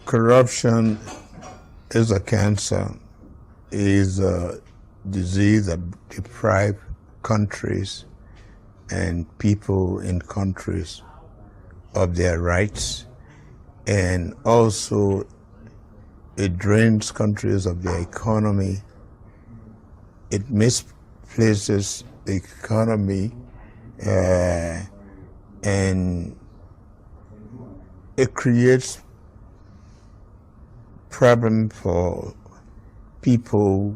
Corruption is a cancer, is a disease that deprives countries and people in countries of their rights, and also it drains countries of their economy. It misplaces the economy, and it creates problem for people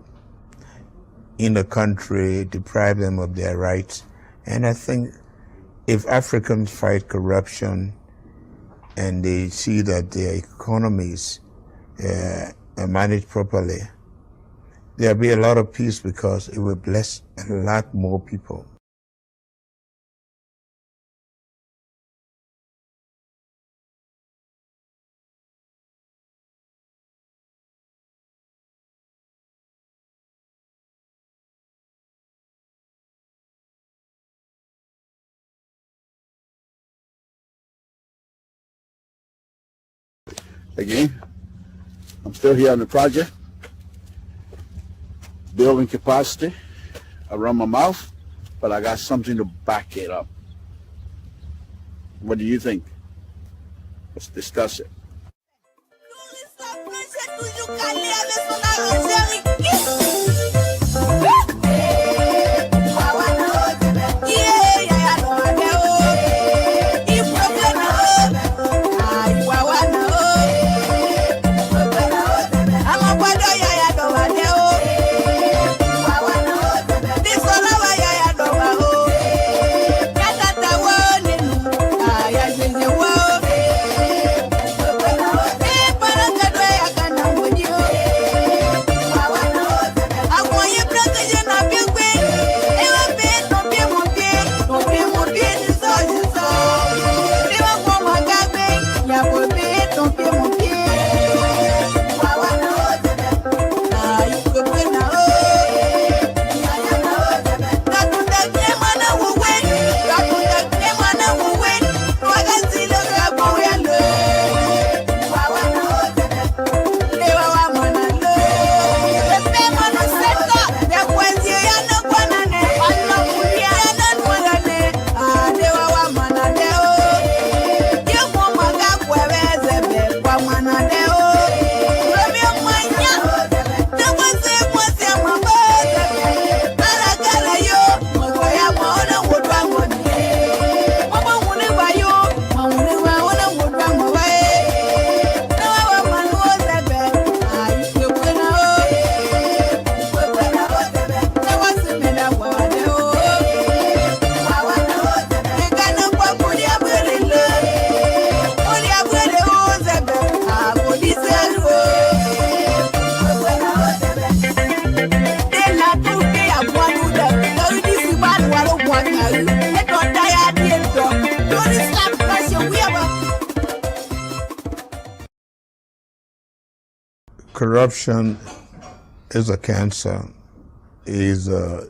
in the country, deprive them of their rights. And I think if Africans fight corruption and they see that their economies are managed properly, there'll be a lot of peace because it will bless a lot more people. Again, I'm still here on the project, building capacity around my mouth, but I got something to back it up. What do you think? Let's discuss it. Corruption is a cancer, is a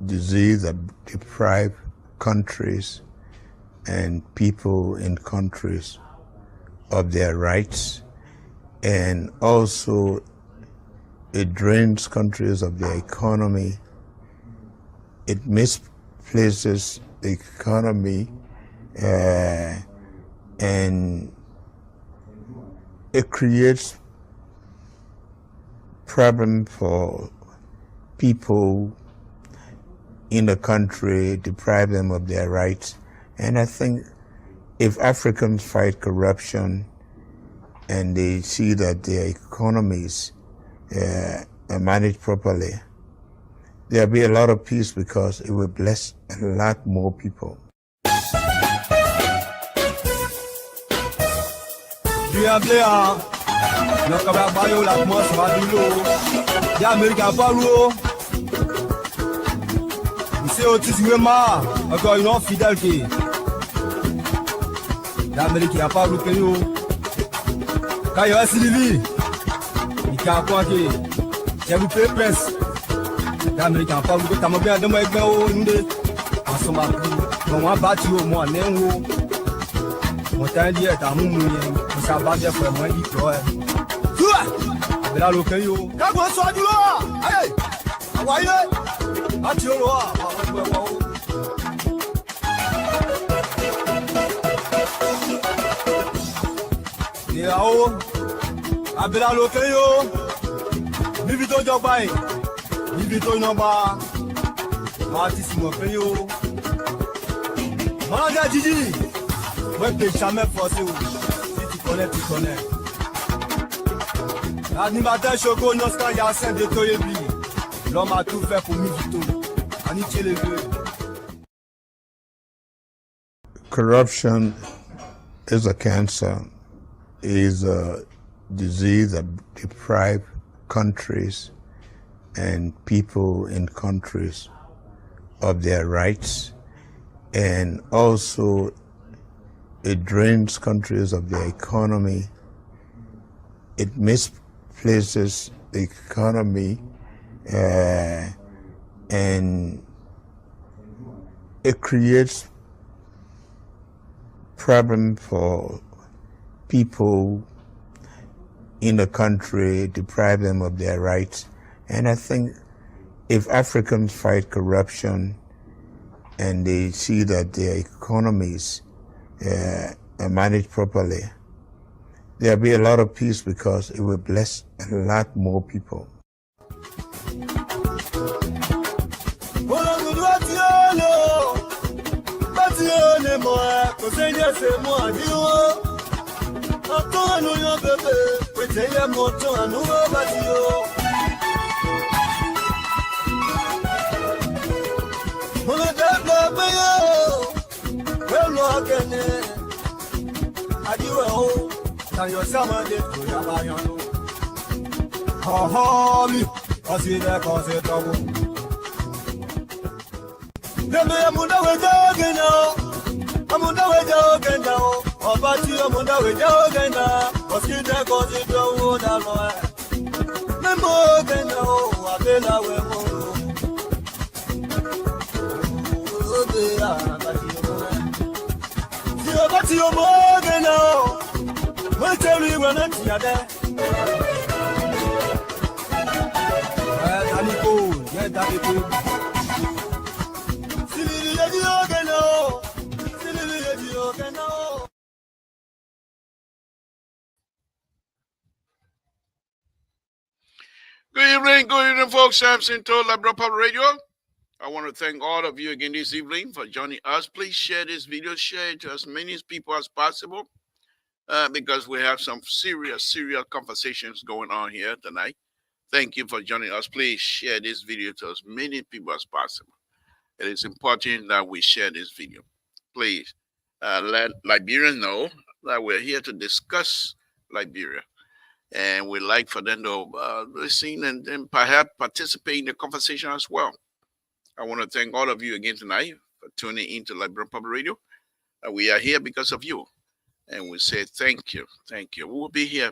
disease that deprives countries and people in countries of their rights, and also it drains countries of their economy. It misplaces the economy, and it creates problem for people in the country, deprive them of their rights. And I think if Africans fight corruption and they see that their economies are managed properly, there'll be a lot of peace because it will bless a lot more people. Mo tán díẹ̀ tààmú mu yẹn mo ṣàbájẹ́ pẹ̀lú ẹ̀yìn ìjọ ẹ̀. Abela lókè yìí o. Kágun sọ dúró à. Àwáyé láti ó lọ à. Àwọn ẹgbẹ́ wọn o. Ìyàwó Abela lókè yìí o. Níbi tó jọba yìí, níbi tó yànba, máa ti sì mọ̀ pé yìí o. Mọ́lájà jíjí, wọ́n pè sàmẹ́ fọ́ sí o. Títí kọ́lẹ́. L'animateur Choco Noska Yasen de Toyebi. L'homme a tout fait pour Mivito. Aniché les deux. Corruption is a cancer, is a disease that deprives countries and people in countries of their rights, and also it drains countries of their economy. It misplaces the economy, and it creates problem for people in the country, deprive them of their rights. And I think if Africans fight corruption and they see that their economies are managed properly, there'll be a lot of peace because it will bless a lot more people. Good evening, folks. Samson told Labrador Public Radio. I want to thank all of you again this evening for joining us. Please share this video, share it to as many people as possible, because we have some serious conversations going on here tonight. Thank you for joining us. Please share this video to as many people as possible. It is important that we share this video. Please let Liberians know that we're here to discuss Liberia. And we'd like for them to listen and perhaps participate in the conversation as well. I want to thank all of you again tonight for tuning into Liberian Public Radio. We are here because of you. And we say thank you. Thank you. We will be here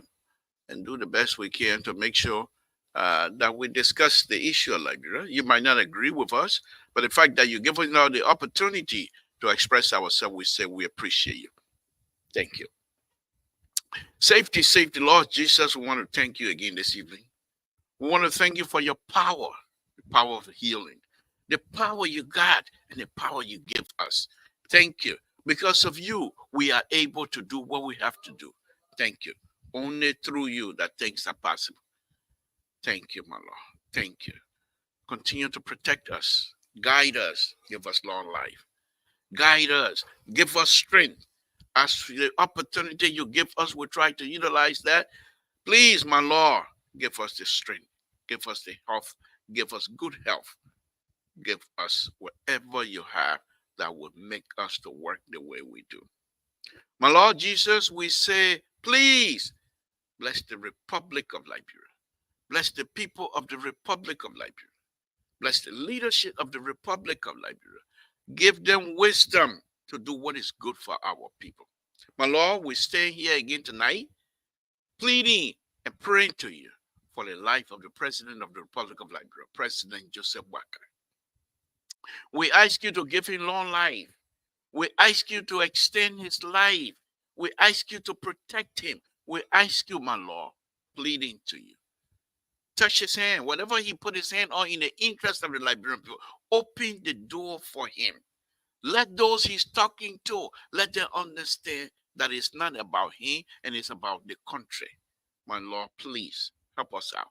and do the best we can to make sure that we discuss the issue of Liberia. You might not agree with us, but the fact that you give us now the opportunity to express ourselves, we say we appreciate you. Thank you. Safety, Lord Jesus, we want to thank you again this evening. We want to thank you for your power, the power of healing, the power you got and the power you give us. Thank you. Because of you, we are able to do what we have to do. Thank you. Only through you that things are possible. Thank you, my Lord. Thank you. Continue to protect us, guide us, give us long life. Guide us, give us strength. As for the opportunity you give us, we try to utilize that. Please, my Lord, give us the strength, give us the health, give us good health. Give us whatever you have that would make us to work the way we do. My Lord Jesus, we say, please bless the Republic of Liberia. Bless the people of the Republic of Liberia. Bless the leadership of the Republic of Liberia. Give them wisdom to do what is good for our people. My Lord, we stay here again tonight, pleading and praying to you for the life of the President of the Republic of Liberia, President Joseph Boakai. We ask you to give him long life. We ask you to extend his life. We ask you to protect him. We ask you, my Lord, pleading to you touch his hand. Whatever he put his hand on in the interest of the Liberian people, open the door for him. Let those he's talking to, let them understand that it's not about him and it's about the country. My Lord, please help us out.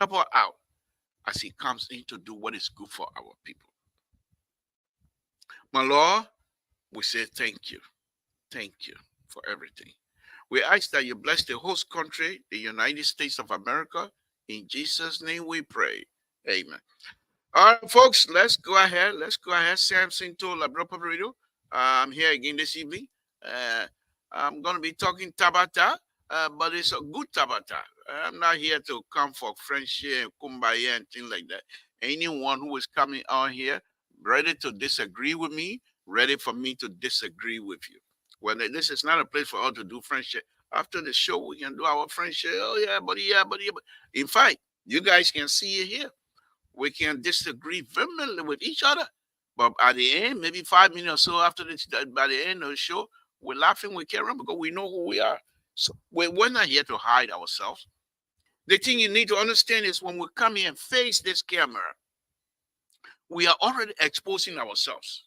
Help us out as he comes in to do what is good for our people. My Lord, we say thank you. Thank you for everything. We ask that you bless the host country, the United States of America. In Jesus' name we pray. Amen. All right, folks, let's go ahead. Samson to Labrador Public Radio. I'm here again this evening. I'm going to be talking Tabata, but it's a good Tabata. I'm not here to come for friendship, kumbaya, and things like that. Anyone who is coming out here, ready to disagree with me, ready for me to disagree with you. Well, this is not a place for us to do friendship. After the show, we can do our friendship. Oh, yeah, buddy. In fact, you guys can see it here. We can disagree vehemently with each other. But at the end, maybe 5 minutes or so after this, by the end of the show, we're laughing, we carry on because we know who we are. So we're not here to hide ourselves. The thing you need to understand is when we come here and face this camera, we are already exposing ourselves.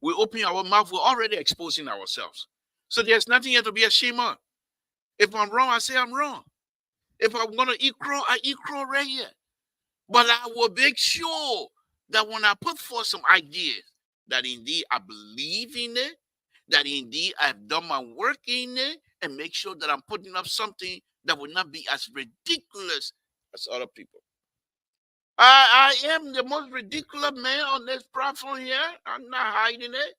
We open our mouth, we're already exposing ourselves. So there's nothing here to be ashamed of. If I'm wrong, I say I'm wrong. If I'm going to eat crow, I eat crow right here. But I will make sure that when I put forth some ideas, that indeed I believe in it, that indeed I've done my work in it, and make sure that I'm putting up something that will not be as ridiculous as other people. I am the most ridiculous man on this platform here. I'm not hiding it.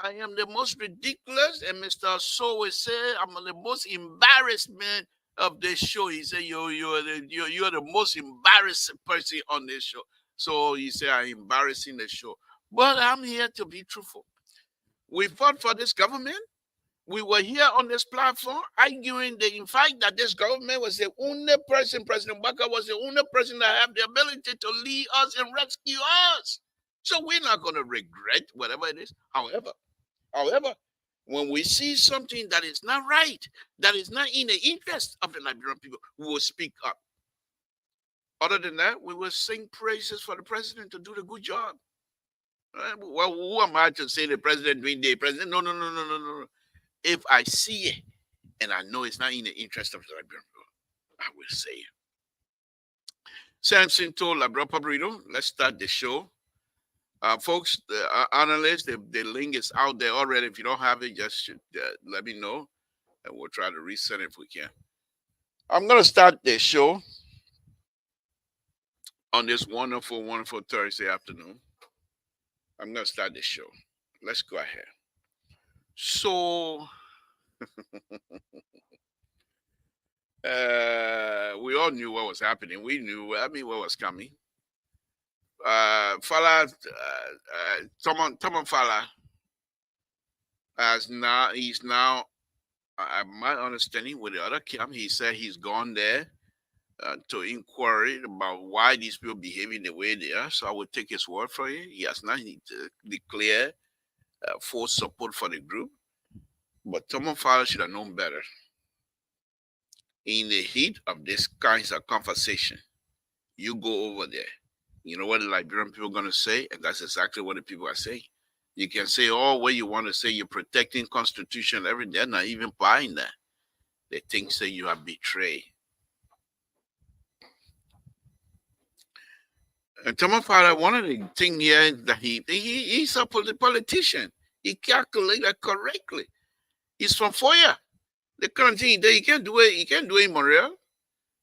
I am the most ridiculous, and Mr. So will say I'm the most embarrassed man of this show. He said, you're the most embarrassing person on this show. So he said, I'm embarrassing the show. But I'm here to be truthful. We fought for this government. We were here on this platform arguing in fact that this government was the only person, President Baka was the only person that had the ability to lead us and rescue us. So we're not going to regret whatever it is. However, when we see something that is not right, that is not in the interest of the Liberian people, we will speak up. Other than that, we will sing praises for the president to do the good job. Well, who am I to say the president doing the president? No. If I see it and I know it's not in the interest of the Liberian people, I will say it. Samson told Labrador Public Radio, let's start the show. Folks, the analysts, the link is out there already. If you don't have it, just let me know, and we'll try to resend it if we can. I'm going to start the show on this wonderful, wonderful Thursday afternoon. I'm going to start the show. Let's go ahead. So, we all knew what was happening. We knew, what was coming. Fala, Tomon Fala, he's now, my understanding with the other camp, he said he's gone there to inquiry about why these people behaving the way they are. So I will take his word for it. He has not declared full support for the group. But Tomon Fala should have known better. In the heat of this kinds of conversation, you go over there. You know what the Liberian people are going to say? And that's exactly what the people are saying. You can say all what you want to say. You're protecting Constitution, everything. They're not even buying that. They think say you are betrayed. And Tomon Fala, one of the things here that he's a politician. He calculated correctly. He's from Foya. The current thing that he can't do it. He can't do it in Montreal.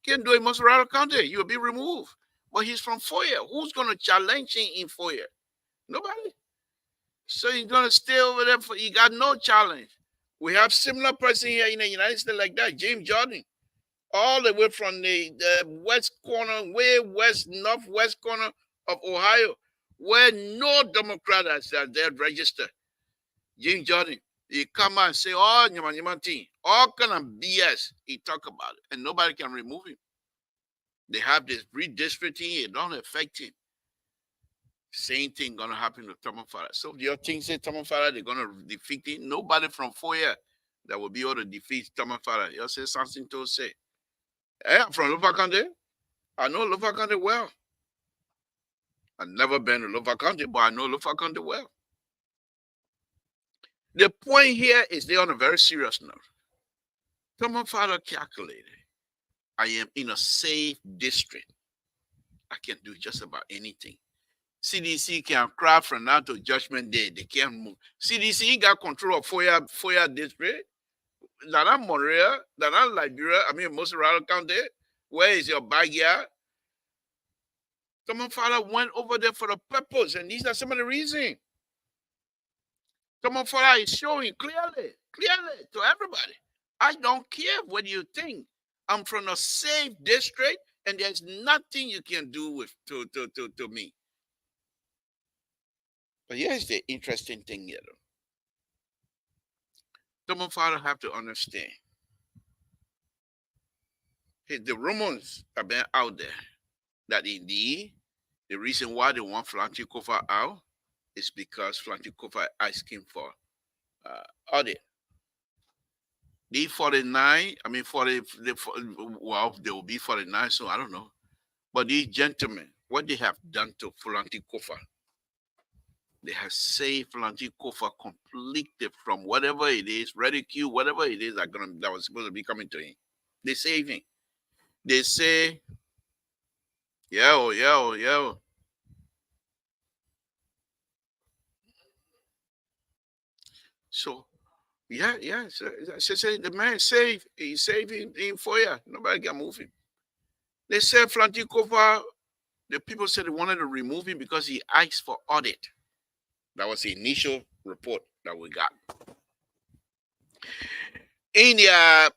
He can't do it in Montreal County. You'll be removed. But he's from Foya. Who's going to challenge him in Foya? Nobody. So he's going to stay over there. He got no challenge. We have similar person here in the United States like that, James Jordan. All the way from the west corner, way west, northwest corner of Ohio, where no Democrat has their register. James Jordan. He come out and say, all kind of BS. He talk about it. And nobody can remove him. They have this redistricting. It don't affect him. Same thing going to happen to Tomon Fala. So your thing say Tomon Fala, they're going to defeat him. Nobody from Foya that will be able to defeat Tomon Fala. You say something to say. Yeah, from Lupa County. I know Lofa County well. I've never been to Lofa County, but I know Lofa County well. The point here is they're on a very serious note. Someone father calculated, I am in a safe district. I can do just about anything. CDC can cry from now to Judgment Day. They can't move. CDC got control of Foya district. That not Montreal, that not Liberia. I mean, most Raleigh County. Where is your backyard? Someone father went over there for the purpose, and these are some of the reasons. Someone father is showing clearly to everybody. I don't care what you think. I'm from a safe district, and there's nothing you can do with to me. But here's the interesting thing here, though. Someone father have to understand. Hey, the rumors have been out there that indeed the reason why they want Flanty Kofa out is because Flanty Kofa asking for audit. The 49, I mean, well, they will be 49, so I don't know. But these gentlemen, what they have done to Flanty Kofa, they have saved Flanty Kofa completely from whatever it is, ridicule, whatever it is that was supposed to be coming to him. They save him. They say, yo. So, yeah. So the man saved. He saved him for you. Nobody can move him. They said Flanty Kofa, the people said they wanted to remove him because he asked for audit. That was the initial report that we got. In their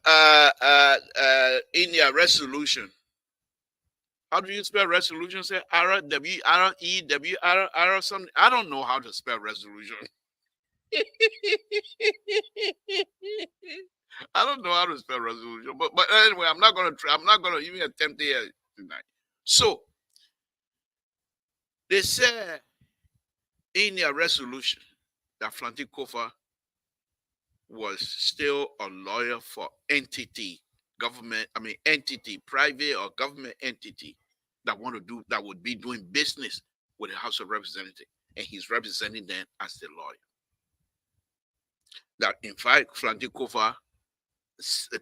resolution, how do you spell resolution? Say R-W-R-E-W-R something. I don't know how to spell resolution. I don't know how to spell resolution, but anyway, I'm not gonna even attempt it tonight. So they said in their resolution that Flanty Kofa was still a lawyer for entity, private or government entity that would be doing business with the House of Representatives, and he's representing them as the lawyer. That in fact, Flanty Kofa,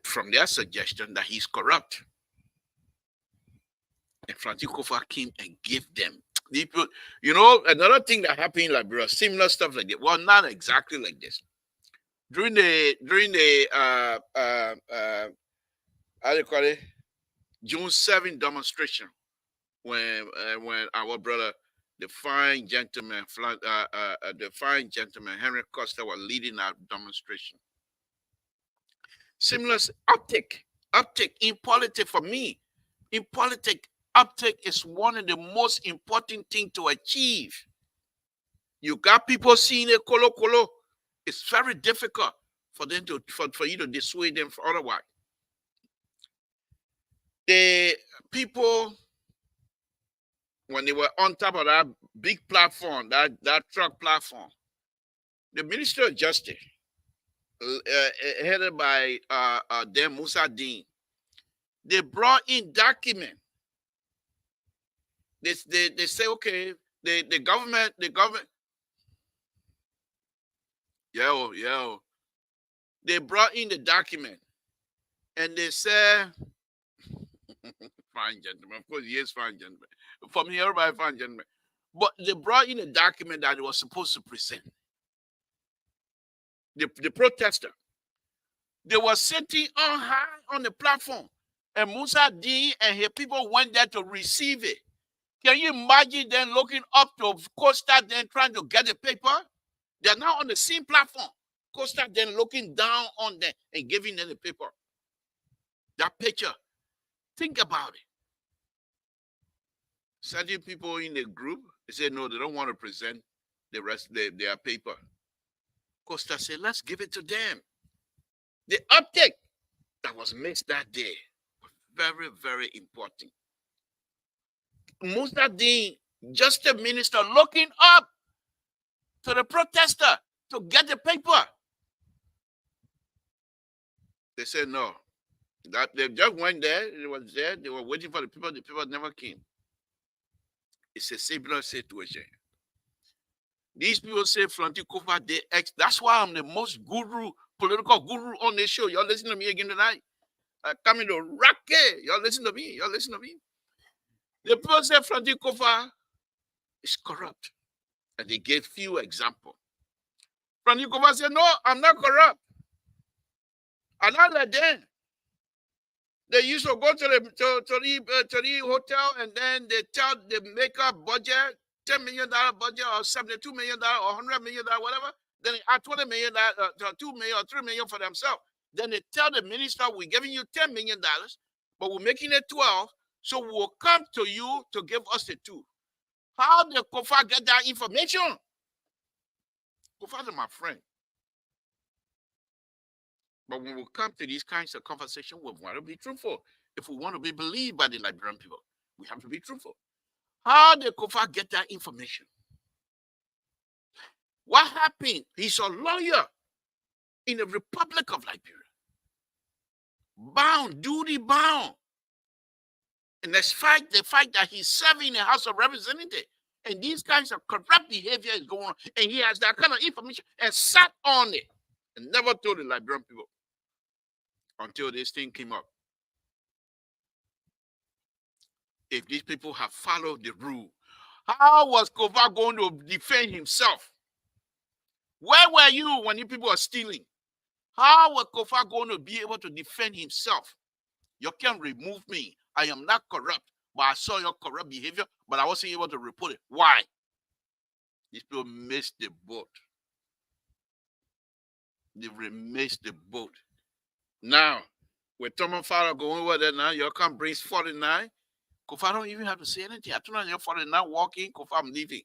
from their suggestion, that he's corrupt. And Flanty Kofa came and gave them people. You know, another thing that happened in Liberia, similar stuff like that. Well, not exactly like this. During the how do you call it, June 7 demonstration, when our brother, the fine gentleman Henry Costa was leading our demonstration. Similar uptick in politics for me. In politics, uptick is one of the most important things to achieve. You got people seeing a colo. It's very difficult for them for you to dissuade them for otherwise. The people, when they were on top of that big platform, that truck platform, the Minister of Justice, headed by Dan Musa Dean, they brought in documents. They say, okay, the government. Yo. They brought in the document, and they said, fine gentleman. Of course, he is fine gentleman. For me, everybody fine gentleman. But they brought in a document that they were supposed to present. The protester. They were sitting on high on the platform, and Musa Dean and his people went there to receive it. Can you imagine them looking up to Costa, then trying to get the paper? They're now on the same platform. Costa then looking down on them and giving them the paper. That picture. Think about it. Certain people in the group, they said no, they don't want to present the rest of their paper. Costa said, let's give it to them. The uptick that was missed that day was very, very important. Musa Dean, just a minister, looking up to the protester to get the paper. They said no. That they just went there, it was there, they were waiting for the people never came. It's a similar situation. These people say Flanty Kofa they ex. That's why I'm the most political guru on this show. Y'all listen to me again tonight. I come in to rock it. Y'all listen to me. Y'all listen to me. The people say Flanty Kofa is corrupt. And they gave few examples. Flanty Kofa said, no, I'm not corrupt. And I let them. They used to go to the hotel and then they make a budget, $10 million budget or $72 million or $100 million, whatever. Then they add $20 million, $2 million or $3 million for themselves. Then they tell the minister, we're giving you $10 million, but we're making it 12. So we'll come to you to give us the 2. How did Kofa get that information? Kofa is my friend. But when we come to these kinds of conversations, we want to be truthful. If we want to be believed by the Liberian people, we have to be truthful. How did Kofa get that information? What happened? He's a lawyer in the Republic of Liberia. Bound, duty bound. And the fact that he's serving in the House of Representatives. And these kinds of corrupt behavior is going on. And he has that kind of information and sat on it and never told the Liberian people until this thing came up. If these people have followed the rule, how was Kofa going to defend himself? Where were you when you people were stealing? How was Kofa going to be able to defend himself? You can't remove me. I am not corrupt, but I saw your corrupt behavior, but I wasn't able to report it. Why? These people missed the boat. They missed the boat. Now, with Tom and Father going over there now, you come brings 49. Kofa don't even have to say anything. I told you 49 walking, Kofa, I'm leaving.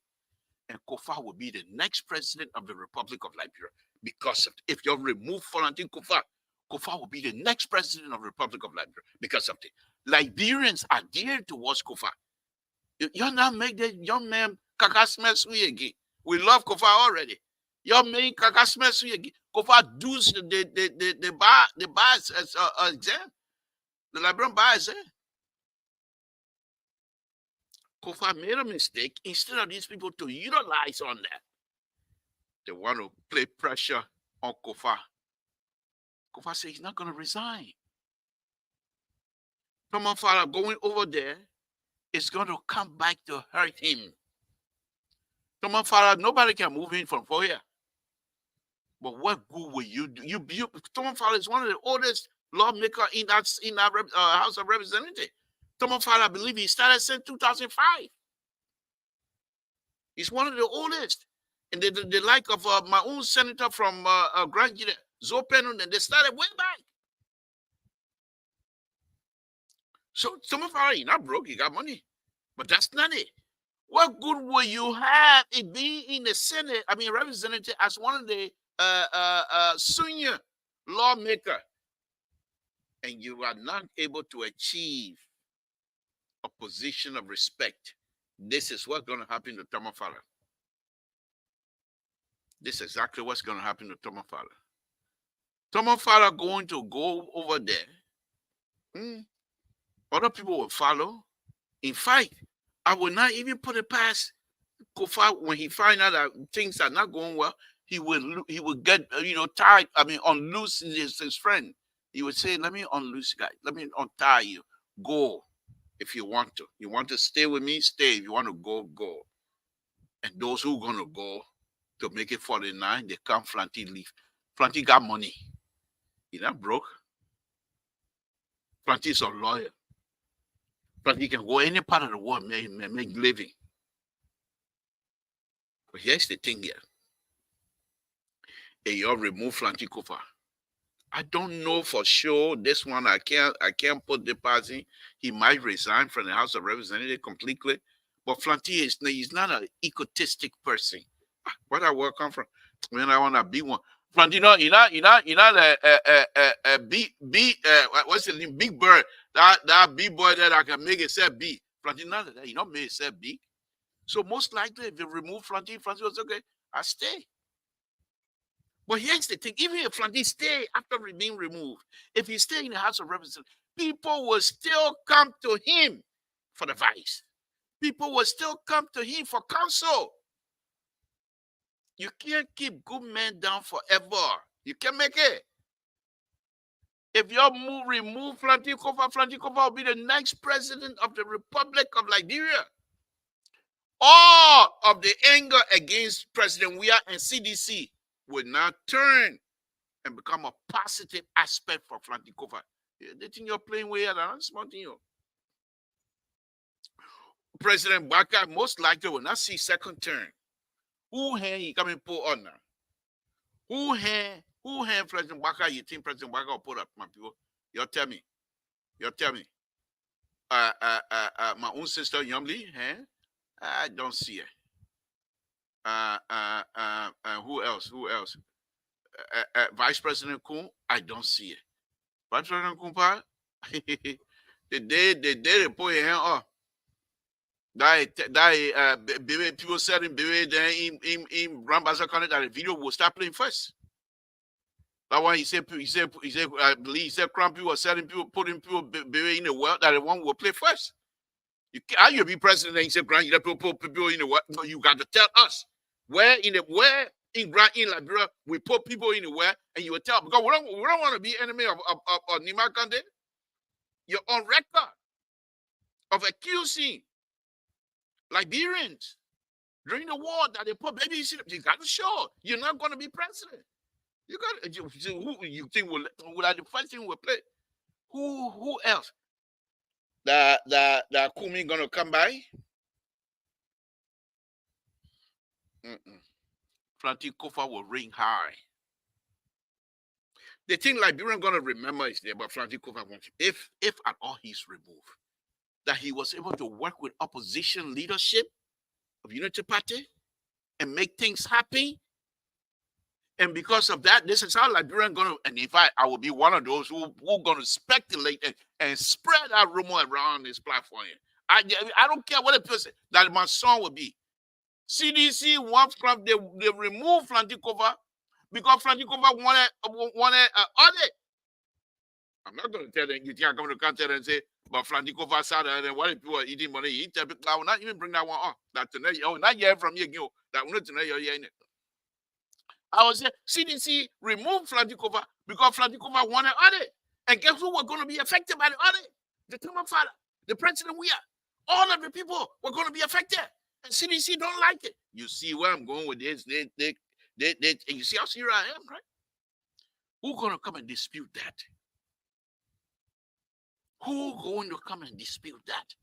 And Kofa will be the next president of the Republic of Liberia. Because if you remove Florentine Kofa, Kofa will be the next president of the Republic of Liberia because of it. Liberians are dear towards Kofa. You're not make the young man kakasmesui again. We love Kofa already. You're making kakasmesui again. Kofa does the bar as exam. The Liberian bar exam. Kofa made a mistake. Instead of these people to utilize on that, they want to play pressure on Kofa. Kofa said he's not going to resign. Common Father going over there is going to come back to hurt him. Common Father, nobody can move in from here. But what good will you do? Common Father is one of the oldest lawmakers in that House of Representatives. Common Father, I believe he started since 2005. He's one of the oldest. And the like of my own senator from Grand Gita, Zopen, and they started way back. So some of our, you're not broke, you got money. But that's not it. What good will you have in being in the Senate, representative as one of the senior lawmaker, and you are not able to achieve a position of respect? This is what's going to happen to Tomo Fala. This is exactly what's going to happen to Tomo Fala. Tomo Fala going to go over there. Other people will follow. In fact, I will not even put it past Kofa when he find out that things are not going well. He will get tied. Unloose his friend. He would say, "Let me unloose, guys. Let me untie you. Go if you want to. You want to stay with me, stay. If you want to go, go." And those who are gonna go to make it 49, they come. Flanty leave. Flanty got money. He's not broke. Flanty is a lawyer. But he can go any part of the world, make living. But here's the thing here. And you remove Flanty Kofa. I don't know for sure. This one I can't put the party. He might resign from the House of Representatives completely. But Flanty he's not an egotistic person. Where that word come from? When I want to be one. Flanty, what's the name? Big Bird. That big boy that I can make it say big. Flanty, none of that. You not make it say big. So most likely, if you remove Flanty was okay. I stay. But here's the thing: even if Flanty stay after being removed, if he stay in the House of Representatives, people will still come to him for the vice. People will still come to him for counsel. You can't keep good men down forever. You can't make it. If you remove Flanty Kofa will be the next president of the Republic of Liberia. All of the anger against President Weah and CDC will now turn and become a positive aspect for Flanty Kofa. They think you're playing with another small thing. President Baka most likely will not see second term. Who hand he coming put on now? Who hand President Baka you think President Baka will put up, my people? You tell me. My own sister Yumli, I don't see it. Who else? Vice President Kun, I don't see it. Vice President Kumpa, the day they put your hand up. That people said in then in Rambaza County that the video will start playing first. That one he said I believe he said crime people selling people putting people in the world that the one will play first. How you be president and you say grand you put people in the world? No, you got to tell us where in Liberia we put people in the world, and you will tell because we don't want to be enemy of Nima Kande. You're on record of accusing Liberians during the war that they put babies in. You got to show you're not going to be president. You got who you think will the first thing will play? Who else? That Kumi gonna come by? Flanty Kofa will ring high. The thing Liberian gonna remember is there, but Flanty Kofa wants if at all he's removed, that he was able to work with opposition leadership of Unity Party and make things happen. And because of that, this is how Liberian gonna, and in fact, I will be one of those who gonna speculate and spread that rumor around this platform. I don't care what the person that my son will be. CDC wants they remove Flanty Kofa because Flanty Kofa wanted an audit. I'm not going to tell them, you think I'm going to come tell them and say, but Flanty Kofa sat there and what if people are eating money? I will not even bring that one up. That tonight, not hear from you again. That will not tonight you're hearing it. I was saying CDC removed Flanty Kofa because Flanty Kofa wanted audit. And guess who were going to be affected by the audit? The Tama father, the president we are. All of the people were going to be affected. And CDC don't like it. You see where I'm going with this? They you see how serious I am, right? Who's going to come and dispute that? Who's going to come and dispute that?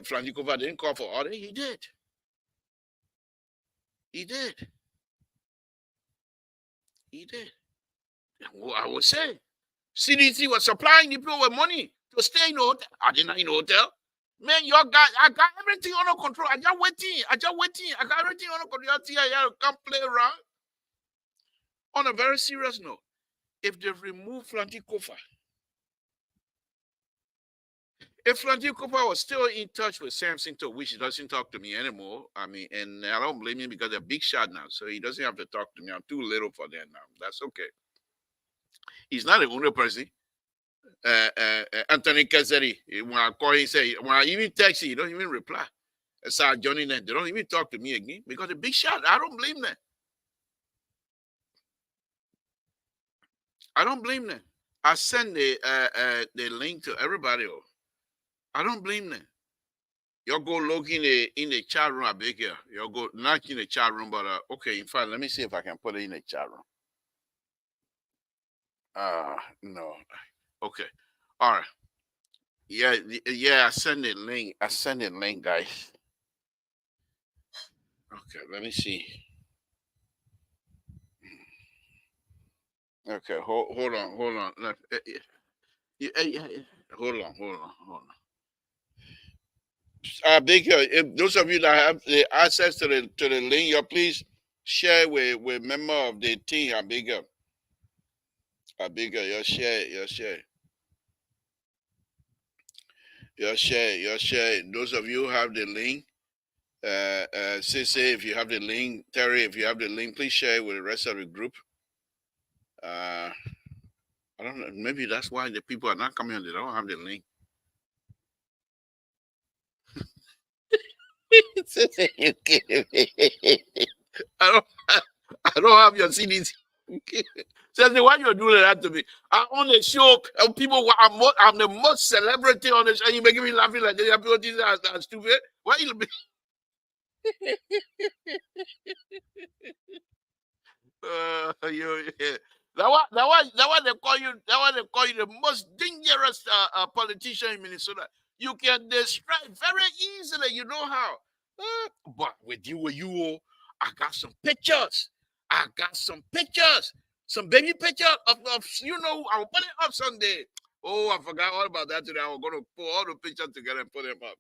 Flanty Kofa didn't call for audit. He did. Well, I would say CDC was supplying the people with money to stay in the hotel. I did not in the hotel. Man, I got everything under control. I just waiting. I got everything under control. I can't play around. On a very serious note, if they remove Flanty Kofa, if Flanty Kofa was still in touch with Samson, to which he doesn't talk to me anymore, I mean, and I don't blame him because they're big shot now, so he doesn't have to talk to me. I'm too little for that now. That's okay. He's not the only person. Anthony Kazeri, when I call him, when I even text him, he don't even reply. So Johnny, they don't even talk to me again because the big shot. I don't blame them. I send the link to everybody. I don't blame them. Y'all go look in the chat room. I beg you. Y'all go not in the chat room, but okay. In fact, let me see if I can put it in the chat room. No. Okay. All right. Yeah. I send the link, guys. Okay. Let me see. Okay. Hold on. Hold on. Hold on. Big if those of you that have the access to the link, you please share with member of the team. Bigger, you share. Those of you who have the link, Say if you have the link, Terry, if you have the link, please share it with the rest of the group. I don't know. Maybe that's why the people are not coming on. They don't have the link. I don't have your CDs. Says why you're doing that to me? I'm on the show. People, I'm the most celebrity on the show. You making me laughing like that. People think I'm stupid. Why you? Yeah. That one they call you. That one they call you the most dangerous politician in Minnesota. You can destroy very easily. You know how. But with you, I got some pictures. I got some pictures. Some baby pictures of I will put it up Sunday. Oh, I forgot all about that today. I was going to pull all the pictures together and put them up.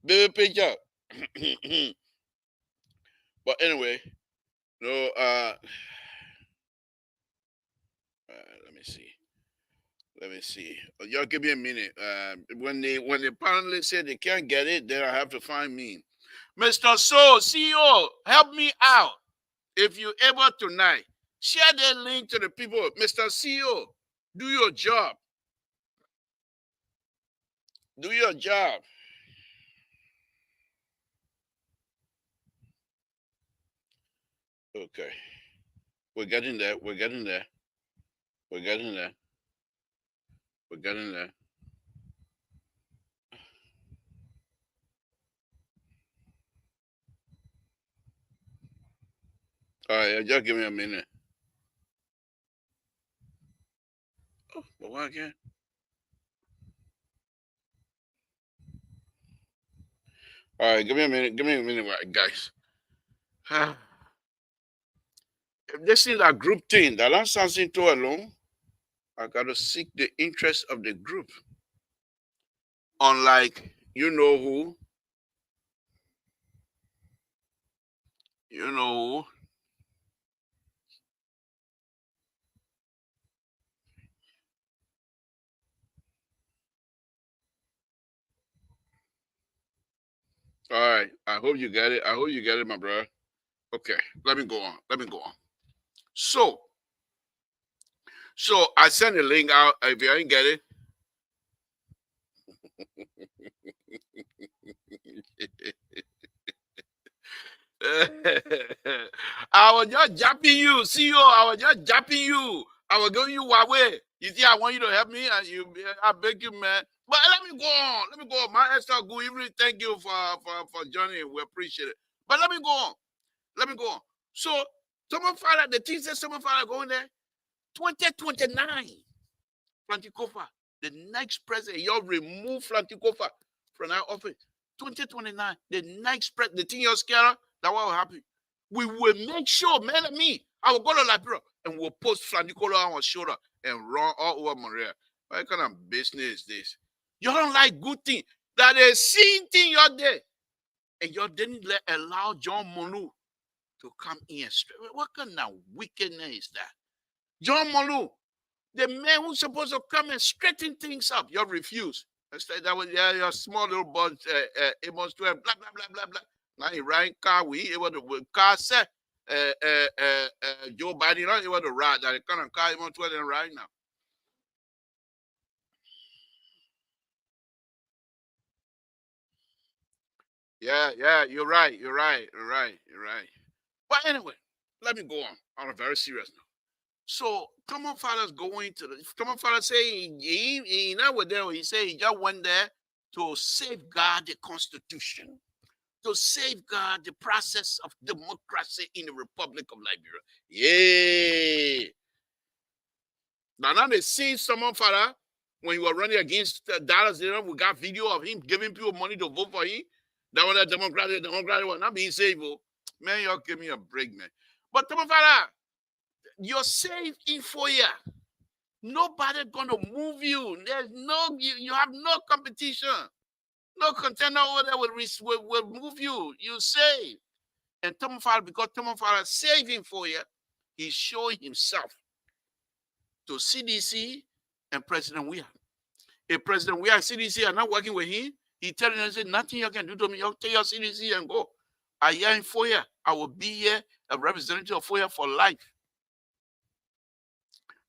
Baby picture. But anyway, no. Let me see. Let me see. Y'all give me a minute. When the panelists say they can't get it, then I have to find me. Mr. So, CEO, help me out. If you're able tonight, share that link to the people. Mr. CEO, do your job. Do your job. Okay. We're getting there. We're getting there. We're getting there. We're getting there. All right, just give me a minute. Oh, but why again? All right, give me a minute. Give me a minute, guys. If this is a group thing, that I'm Samson to alone, I gotta seek the interest of the group. Unlike you know who. All right. I hope you get it. I hope you get it, my brother. Okay. Let me go on. So I sent the link out. If you didn't get it. I was just japping you, CEO. I was just japping you. I was going you Huawei. You see, I want you to help me, and I beg you, man. But let me go on. My Esther good evening. Thank you for joining. We appreciate it. But let me go on. So, the team says someone father going there. 2029. Flantikofa, the next president. Y'all remove Flantikofa from that office. 2029, the next president. The thing you're scared of, that will happen. We will make sure, man, and me, I will go to Liberia and we'll post Flantikofa on our shoulder and run all over Maria. What kind of business is this? You don't like good thing. That is seeing thing you're there. And you didn't allow John Monu to come in. What kind of wickedness is that? John Monu, the man who's supposed to come and straighten things up, you refuse. That was your small little boy, Amos 12, blah, blah, blah, blah, blah. Now he ran car, we able to car set, Joe Biden, not able to ride that kind of car Amos 12 right now. Yeah, you're right. But anyway, let me go on a very serious note. So Common Father's going to the Common Father saying he not with there. He said he just went there to safeguard the Constitution, to safeguard the process of democracy in the Republic of Liberia. Yeah. Now they see Common Father when he was running against Dallas. We got video of him giving people money to vote for him. That was that Democratic was not being saved. Man, y'all give me a break, man. But Common Father, you're safe in 4 years. Nobody gonna move you. There's you have no competition. No contender over there will move you. You safe. And Tom Farrell, because Tom Farrell saved him 4 years, he's showing himself to CDC and President Weah. If President Weah and CDC are not working with him, He telling them, say, nothing you can do to me. You take your CDC and go. I am in FOIA. I will be here, a representative of FOIA for life.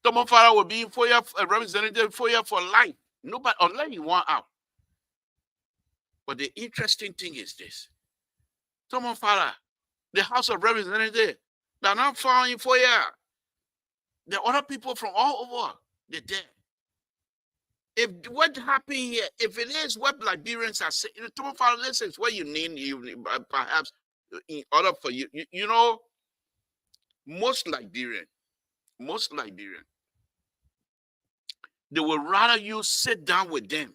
Tomo Farah will be in FOIA, a representative of FOIA for life. Nobody, unless you want out. But the interesting thing is this. Tomo Farah, the House of Representatives, they're not found in FOIA. There are other people from all over. They're there. If what happened here, if it is what Liberians are saying, Tomo Farah, this is what you need, perhaps in order for you, you know, most Liberian, they would rather you sit down with them,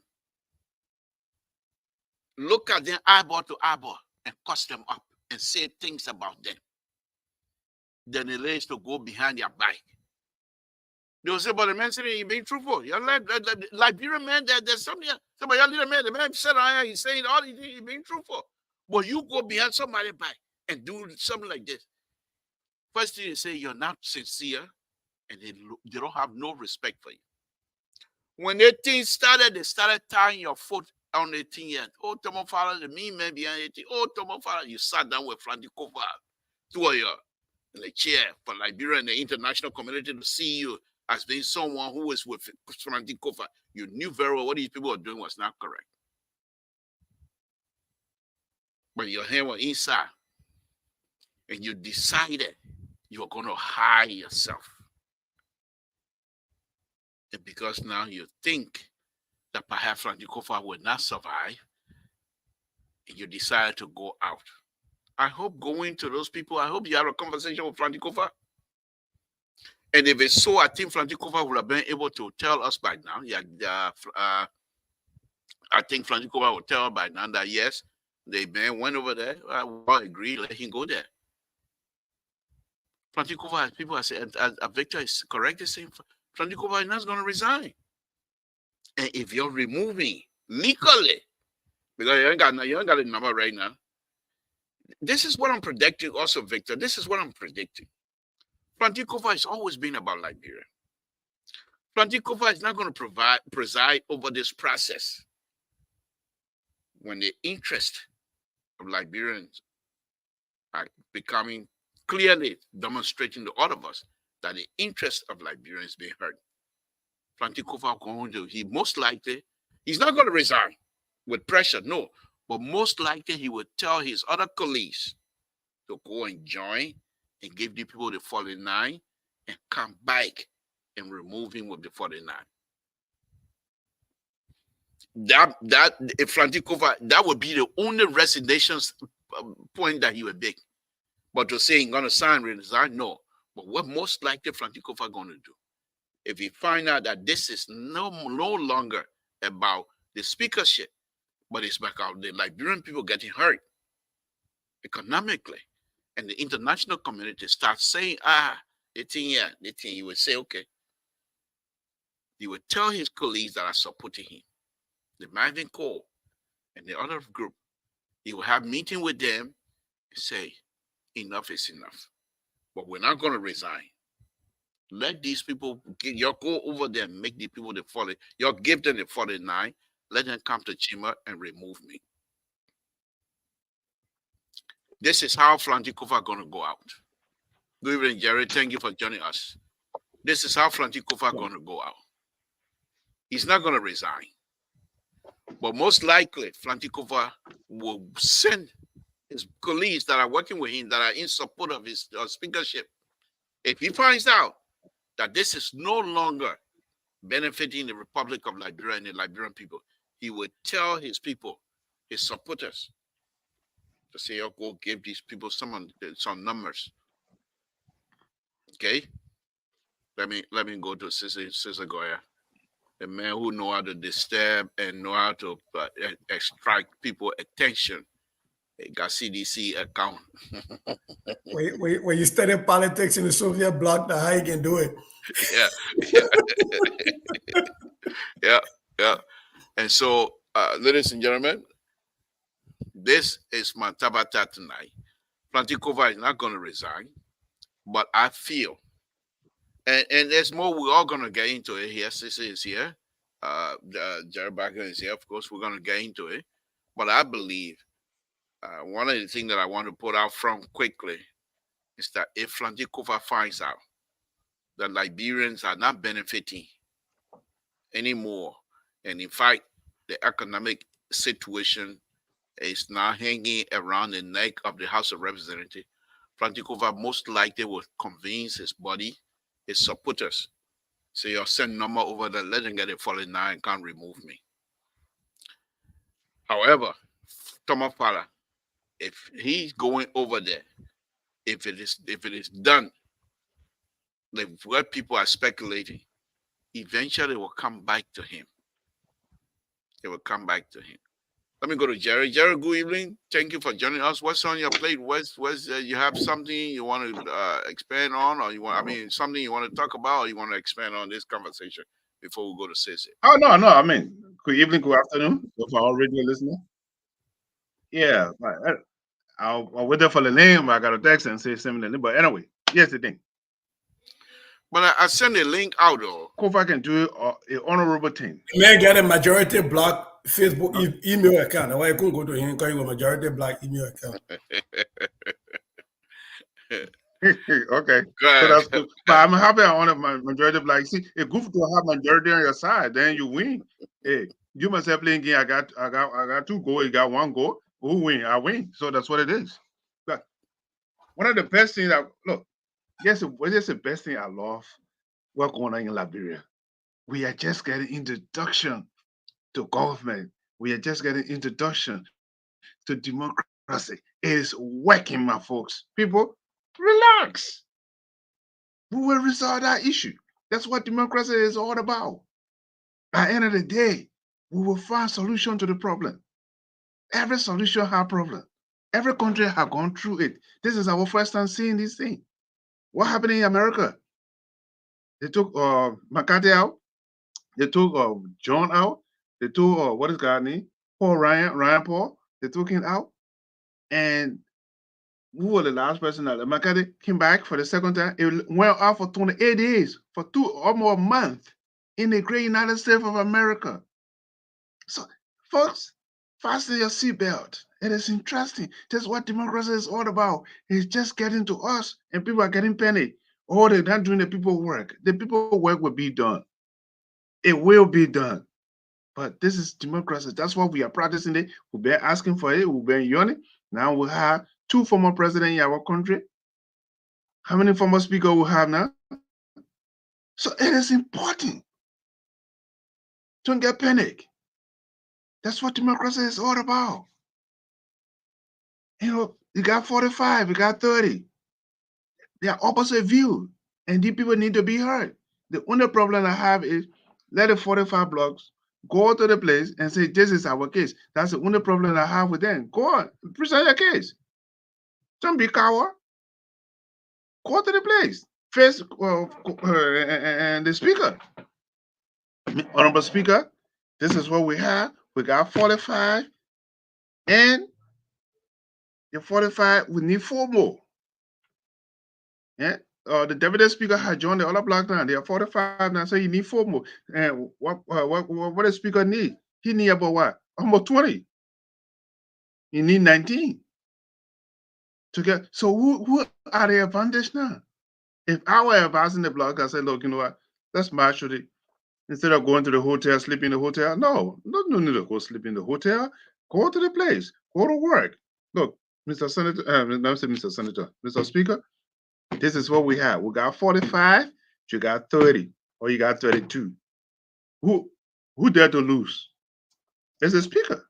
look at them eyeball to eyeball, and cuss them up and say things about them than it is to go behind their back. They will say, but the man said he's being truthful. You're like Liberian man, there's somebody, your little man, the man said, he's saying all these things, he's being truthful. But you go behind somebody's back and do something like this. First thing they say, you're not sincere, and they don't have no respect for you. When the thing started, they started tying your foot on the thing yet. Oh, Tomo Farah, the mean man behind the thing. Oh, Tomo Farah, you sat down with Franti Kofa, two of you in the chair for Liberia and the international community to see you as being someone who was with Franti Kofa. You knew very well what these people were doing was not correct. But your hand was inside, and you decided you were going to hide yourself. And because now you think that perhaps Franti Kofa will not survive, and you decided to go out. I hope going to those people, I hope you have a conversation with Franti Kofa. And if it's so, I think Franti Kofa would have been able to tell us by now. I think Franti Kofa will tell us by now that yes, the man went over there. I will agree, let him go there. Franti Kofa, as people have said, as Victor is correct, is saying Franti Kofa is not going to resign. And if you're removing legally, because you ain't got a number right now, this is what I'm predicting also, Victor. This is what I'm predicting. Franti Kofa has always been about Liberia. Franti Kofa is not going to preside over this process when the interest of Liberians are becoming clearly demonstrating to all of us that the interest of Liberians being hurt. Franti Kofa going to, he most likely, he's not going to resign with pressure, no. But most likely he would tell his other colleagues to go and join and give the people the 49 and come back and remove him with the 49. That if Franti Kofa, that would be the only resignation point that he would make. But to say he's going to sign, resign, no. But what most likely Franti Kofa going to do, if he find out that this is no longer about the speakership, but it's about the Liberian people getting hurt economically, and the international community starts saying, the thing, he would say, okay. He would tell his colleagues that are supporting him, the Marvin Cole and the other group, he will have meeting with them and say, enough is enough. But we're not going to resign. Let these people, you go over there and make the people the 40, you give them the 49, let them come to Chima and remove me. This is how Franti Kofa going to go out. Good evening, Jerry. Thank you for joining us. This is how Franti Kofa going to go out. He's not going to resign. But most likely, Franti Kofa will send his colleagues that are working with him, that are in support of his speakership. If he finds out that this is no longer benefiting the Republic of Liberia and the Liberian people, he would tell his people, his supporters, to say, oh, go give these people some numbers. Okay? Let me go to Cesar Goya, the man who know how to disturb and know how to extract people attention. He got CDC account. when you study politics in the Soviet bloc, that's how you can do it. Yeah. And so, ladies and gentlemen, this is my tabata tonight. Franti Kofa is not going to resign, but I feel, and there's more, we're all going to get into it here. Sissy is here. Jerry Baker is here. Of course, we're going to get into it. But I believe one of the things that I want to put out front quickly is that if Flantikova finds out that Liberians are not benefiting anymore, and in fact, the economic situation is now hanging around the neck of the House of Representatives, Flantikova most likely will convince his body, his supporters, say, "You'll send number over there, let them get it falling now and can't remove me." However, Thomas Fala, if he's going over there, if it is done, like what people are speculating, eventually it will come back to him. It will come back to him. Let me go to Jerry. Jerry, good evening. Thank you for joining us. What's on your plate? What's you have something you want to expand on, or something you want to talk about, or you want to expand on this conversation before we go to Sissy? Oh no, I mean, good evening, good afternoon, for our radio listener. Yeah, I'll wait there for the name. I got a text and say similarly, but anyway, here's the thing. But I send a link out though. Kofa can do an honorable thing. May get a majority black Facebook email account. Why you couldn't go to him because you a majority black email account. Okay, so that's good. But I'm happy I honor my majority black. See, it's good to have majority on your side. Then you win. Hey, you must have playing game. I got 2 goals. You got 1 goal. Who win? I win. So that's what it is. But one of the best things what is the best thing I love? What's going on in Liberia? We are just getting introduction to government. We are just getting introduction to democracy. It is working, my folks. People, relax. We will resolve that issue. That's what democracy is all about. At the end of the day, we will find solution to the problem. Every solution has problem. Every country has gone through it. This is our first time seeing this thing. What happened in America? They took McCarthy out. They took John out. They took what is God's name? Ryan Paul. They took him out. And who was the last person that McCarthy came back for the second time? It went out for 28 days, for 2 or more months in the great United States of America. So, folks, fasten your seatbelt. It is interesting. That's what democracy is all about. It's just getting to us, and people are getting panicked. Oh, they're not doing the people work. The people work will be done. It will be done. But this is democracy. That's what we are practicing it. We've been asking for it. We've been yearning. Now we have 2 former presidents in our country. How many former speakers we have now? So it is important. Don't get panic. That's what democracy is all about. You got 45, you got 30. They are opposite views, and these people need to be heard. The only problem I have is let the 45 blocks go to the place and say, this is our case. That's the only problem I have with them. Go on, present your case. Don't be coward. Go to the place. Face and the speaker. Honorable Speaker, this is what we have. We got 45, and the 45, we need 4 more. Yeah. The deputy speaker had joined the other block now. They are 45 now, so you need 4 more. And what the speaker need? He need about what? Almost 20. You need 19 to get. So who are the advantage now? If I were advising the block, I said, look, you know what? Let's march to the, instead of going to the hotel, sleep in the hotel. No need to go sleep in the hotel. Go to the place. Go to work. Look, Mr. Senator, Mr. Speaker, this is what we have. We got 45, you got 30, or you got 32. Who dare to lose? It's the speaker.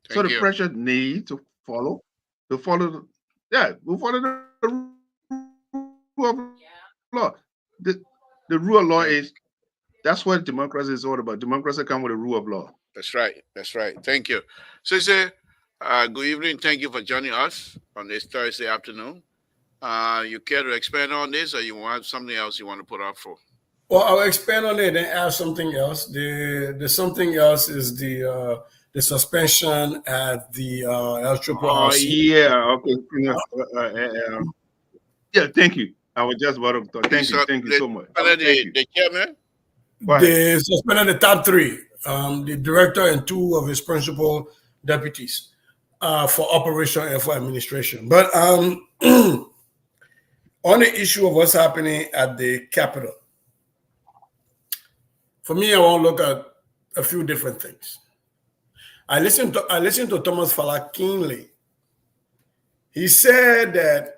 So the pressure need to follow. We follow the rule of law. The rule of law is, that's what democracy is all about. Democracy comes with a rule of law. That's right. Thank you. So say, good evening. Thank you for joining us on this Thursday afternoon. You care to expand on this, or you want something else you want to put up for? Well, I'll expand on it and add something else. The something else is the suspension at the LRRC. Yeah. Okay. Yeah. Thank you. I was just about to. Thank you so much. The chairman. They suspended the top 3. the director and 2 of his principal deputies for operation and for administration. But on the issue of what's happening at the Capitol, for me, I want to look at a few different things. I listened to Thomas Fala keenly. He said that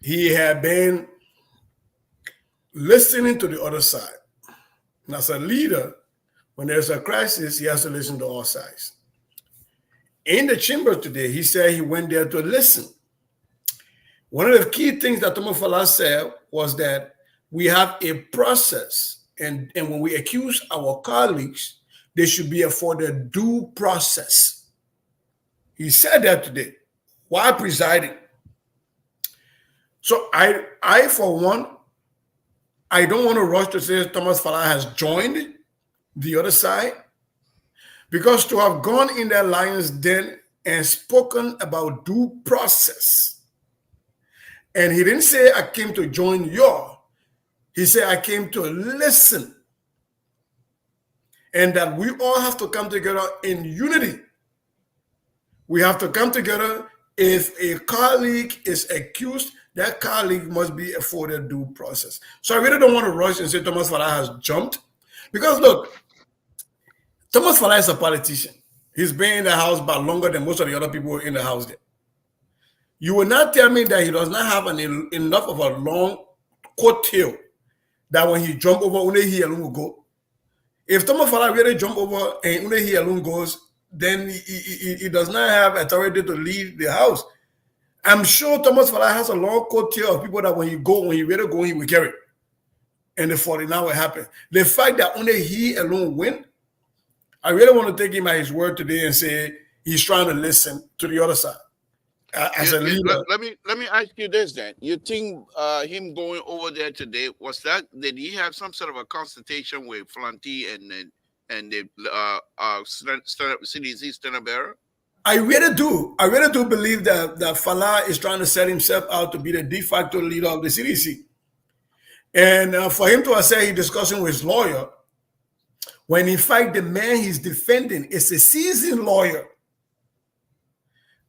he had been listening to the other side. And as a leader, when there's a crisis, he has to listen to all sides. In the chamber today, he said he went there to listen. One of the key things that Thomas Fala said was that we have a process, and when we accuse our colleagues, they should be afforded due process. He said that today while presiding. So I for one, I don't want to rush to say Thomas Fala has joined the other side, because to have gone in the lion's den and spoken about due process, and he didn't say I came to join y'all, he said I came to listen, and that we all have to come together in unity. We have to come together. If a colleague is accused, that colleague must be afforded due process. So I really don't want to rush and say Thomas Fala has jumped, because look, Thomas Fala is a politician. He's been in the house about longer than most of the other people in the house there. You will not tell me that he does not have enough of a long coattail that when he jump over, only he alone will go. If Thomas Fala really jump over and only he alone goes, then he does not have authority to lead the house. I'm sure Thomas Fala has a long coattail of people that when he really go, he will carry. And the 49 will happen. The fact that only he alone win, I really want to take him at his word today and say he's trying to listen to the other side. As a leader. Let me ask you this then. You think him going over there today, did he have some sort of a consultation with Flanty and the CDC standard bearer? I really do. I really do believe that Fala is trying to set himself out to be the de facto leader of the CDC. And for him to have said he's discussing with his lawyer, when in fact the man he's defending is a seasoned lawyer,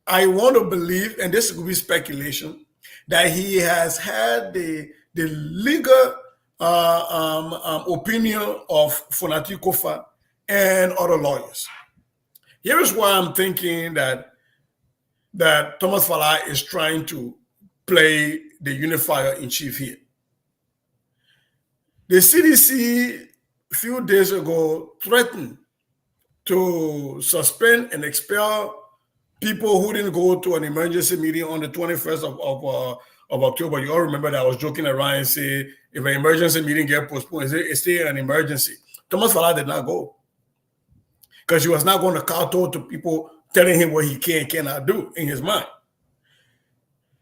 I want to believe, and this could be speculation, that he has had the legal opinion of Fonati Kofa and other lawyers. Here is why I'm thinking that Thomas Fala is trying to play the unifier in chief here. The CDC a few days ago threatened to suspend and expel people who didn't go to an emergency meeting on the 21st of October. You all remember that I was joking around and say, if an emergency meeting get postponed, it's still an emergency. Thomas Fala did not go, because he was not going to kowtow to people telling him what he can and cannot do in his mind.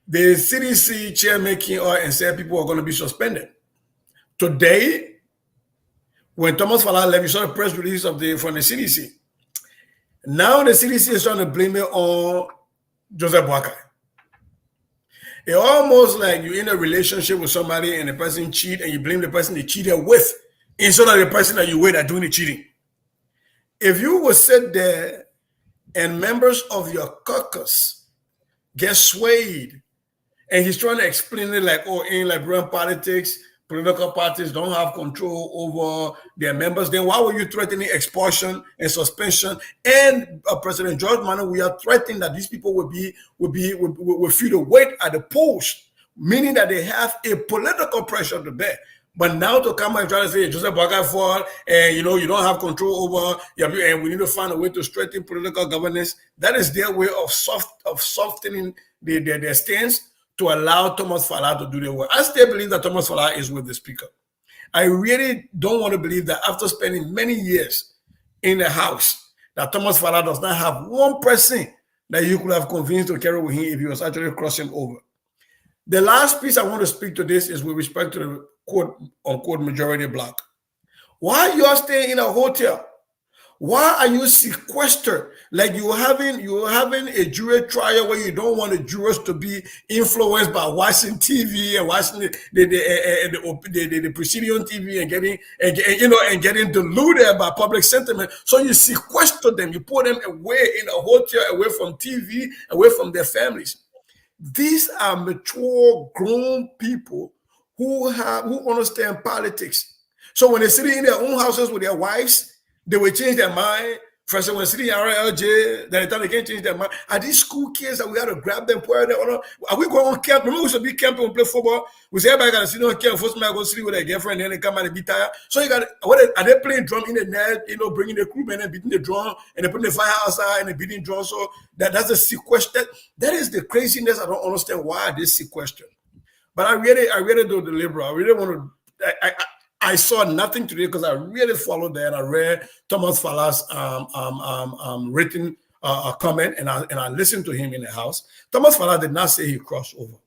The CDC chairman came out and said people are going to be suspended. Today, when Thomas Fala left, you saw the press release from the CDC. Now the CDC is trying to blame it on Joseph Boakai. It's almost like you're in a relationship with somebody and the person cheat and you blame the person they cheated with instead of the person that you with are doing the cheating. If you would sit there and members of your caucus get swayed and he's trying to explain it like, oh, in Liberian politics, political parties don't have control over their members, then why were you threatening expulsion and suspension? And President George Manu, we are threatening that these people will feel the weight at the polls, meaning that they have a political pressure to bear. But now to come and try to say Joseph Boakai fault, and you don't have control over, and we need to find a way to strengthen political governance. That is their way of softening their stance to allow Thomas Fala to do their work. I still believe that Thomas Fala is with the speaker. I really don't want to believe that after spending many years in the house, that Thomas Fala does not have one person that you could have convinced to carry with him if he was actually crossing over. The last piece I want to speak to this is with respect to the quote-unquote majority bloc. Why you are staying in a hotel? Why are you sequestered? Like you're having a jury trial where you don't want the jurors to be influenced by watching TV and watching the proceeding on TV and getting deluded by public sentiment. So you sequester them, you put them away in a hotel, away from TV, away from their families. These are mature, grown people who understand politics. So when they're sitting in their own houses with their wives, they will change their mind. First, when sitting in RLJ, then they can't change their mind. Are these school kids that we got to grab them? Are we going on camp? Remember, we should be camping and play football. We say everybody got to sit on camp. First, man, go sleep with their girlfriend, then they come out and be tired. So you got are they playing drum in the net? Bringing the crew and then beating the drum and they putting the fire outside and they beating drum. So that's a sequester. That is the craziness. I don't understand why this sequester. But I really do the liberal. I really want to. I saw nothing today because I really followed that. I read Thomas Falla's written comment and I listened to him in the house. Thomas Falla did not say he crossed over.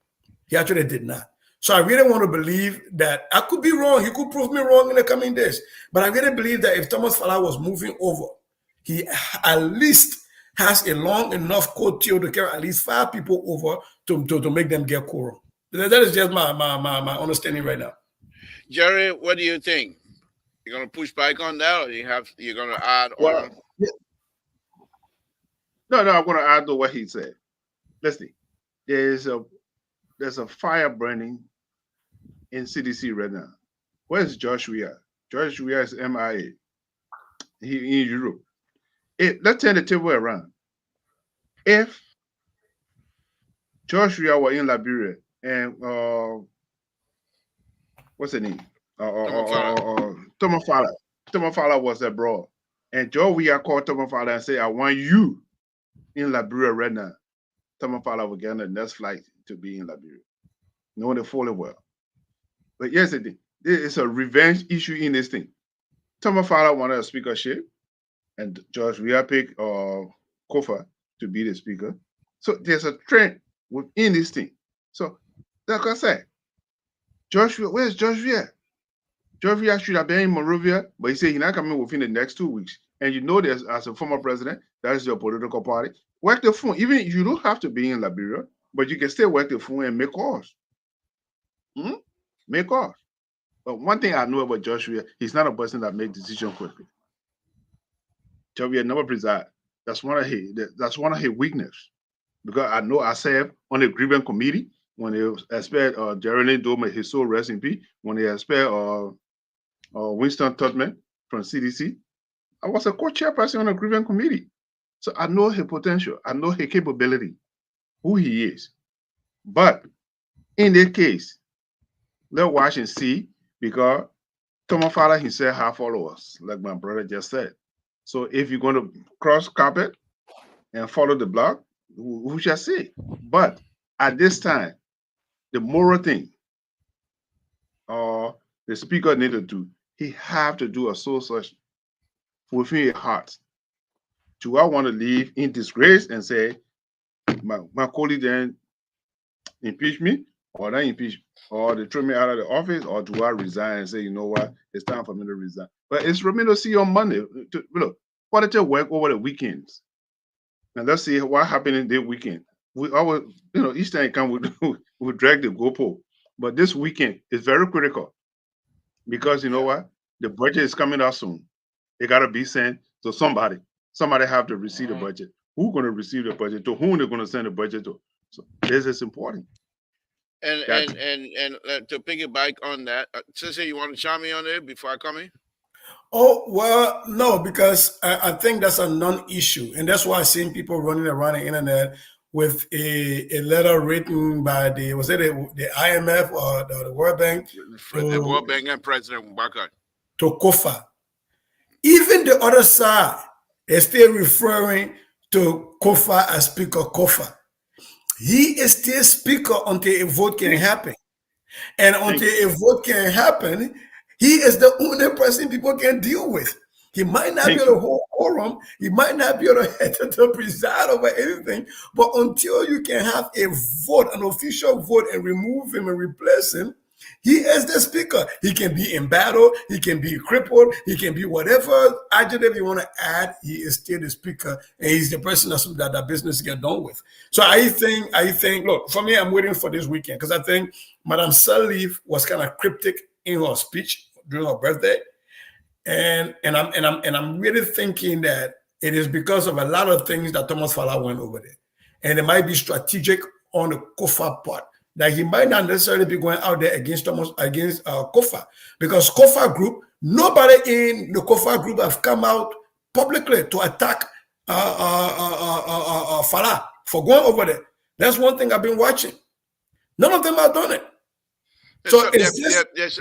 He actually did not. So I really want to believe that I could be wrong. He could prove me wrong in the coming days. But I really believe that if Thomas Falla was moving over, he at least has a long enough coat tail to carry at least 5 people over to make them get quorum. That is just my understanding right now. Jerry, what do you think? You're going to push back on that, or you're going to add on? Yeah. No, I'm going to add to what he said. Let's see. There's a fire burning in CDC right now. Where's Josh Weah? Josh Weah is MIA. He in Europe. Let's turn the table around. If Josh Weah were in Liberia and what's the name? Thomas Falla. Thomas Falla was abroad. And Joe Weah called Thomas Falla and said, I want you in Liberia right now. Thomas Falla will get on the next flight to be in Liberia. Knowing the fully well. But here's the thing. There is a revenge issue in this thing. Thomas Falla wanted a speakership, and George Weah picked Kofa to be the speaker. So there's a trend within this thing. So, like I said, where's George Weah? George Weah should have been in Monrovia, but he said he's not coming within the next 2 weeks. And you know this as a former president, that is your political party. Work the phone. Even you don't have to be in Liberia, but you can still work the phone and make calls. Make calls. But one thing I know about George Weah, he's not a person that makes decisions quickly. George Weah never preside. That's one of his weaknesses. Because I know I served on the grievance committee when they expelled Jeremy Dome, his soul rest in peace, when they expelled Winston Tubman from CDC. I was a co-chairperson on the grievance committee. So I know his potential. I know his capability, who he is. But in this case, let's watch and see, because Thomas Falla himself has followers, like my brother just said. So if you're going to cross carpet and follow the block, who shall say? But at this time, the moral thing, the speaker need to do, he have to do a soul search within his heart. Do I want to live in disgrace and say, my colleague then impeach me, or not impeach, or they throw me out of the office, or do I resign and say, you know what, it's time for me to resign? But it's for me to see on Monday. Look, what did you work over the weekends? And let's see what happened in the weekend. We always, each time we drag the goalpost. But this weekend is very critical because you know what? The budget is coming out soon. It got to be sent to somebody. Somebody have to receive the budget. Who's going to receive the budget? To whom they're going to send the budget to? So this is important. And to piggyback on that, Sister, you want to chime me on it before I come in? Oh, well, no, because I think that's a non-issue. And that's why I've seen people running around the internet with a letter written by the IMF or the World Bank? The World Bank and President Mbaka. To Kofa. Even the other side is still referring to Kofa as Speaker Kofa. He is still Speaker until a vote can happen. And until a vote can happen, he is the only person people can deal with. He might not be able to hold quorum. He might not be able to preside over anything. But until you can have a vote, an official vote, and remove him and replace him, He is the speaker. He can be in battle. He can be crippled. He can be whatever adjective you want to add. He is still the speaker, and he's the person that that business get done with. So I think. Look, for me, I'm waiting for this weekend because I think Madame Sirleaf was kind of cryptic in her speech during her birthday, and I'm really thinking that it is because of a lot of things that Thomas Fala went over there, and it might be strategic on the Kofa part. That he might not necessarily be going out there against Kofa, because Kofa group, nobody in the Kofa group have come out publicly to attack Fala for going over there. That's one thing I've been watching. None of them have done it. So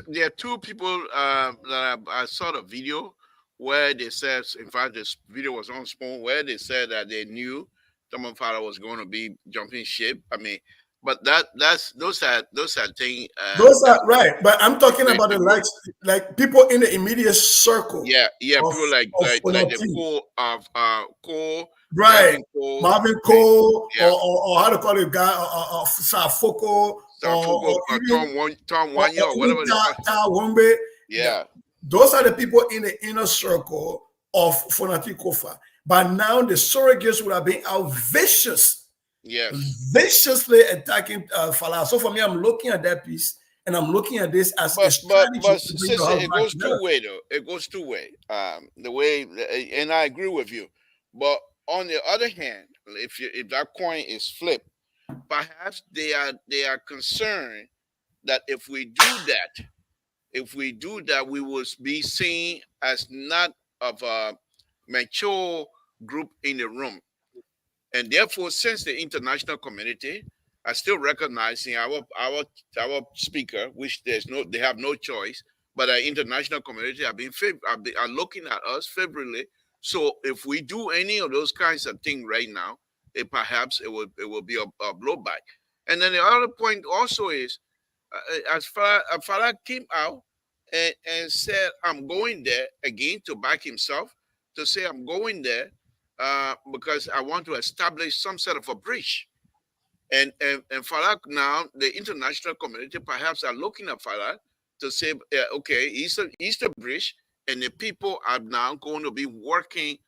there are two people that I saw the video where they said, in fact, this video was on Spoon, where they said that they knew Thomas Fala was going to be jumping ship. I mean, but those are things. Those are right, but I'm talking about the like people in the immediate circle. Yeah, people like the core of Cole, right? Marvin Cole, yeah. or how to call it, guy, Safoko, or Tom Wanya, or whatever. Yeah, those are the people in the inner circle of Fonati Kofa. But now the surrogates would have been out vicious. Yes. Viciously attacking Fala. So for me, I'm looking at that piece and I'm looking at this as a strategy. But it goes two way though. It goes two way. The way, and I agree with you. But on the other hand, if that coin is flipped, perhaps they are concerned that if we do that, we will be seen as not of a mature group in the room. And therefore, since the international community are still recognizing our speaker, which they have no choice, but our international community are looking at us favorably. So if we do any of those kinds of things right now, perhaps it will be a blowback. And then the other point also is, as Farah came out and said, "I'm going there," again to back himself, to say, "I'm going there." Because I want to establish some sort of a bridge. And Farah now, the international community perhaps are looking at Farah to say, okay, he's a bridge, and the people are now going to be working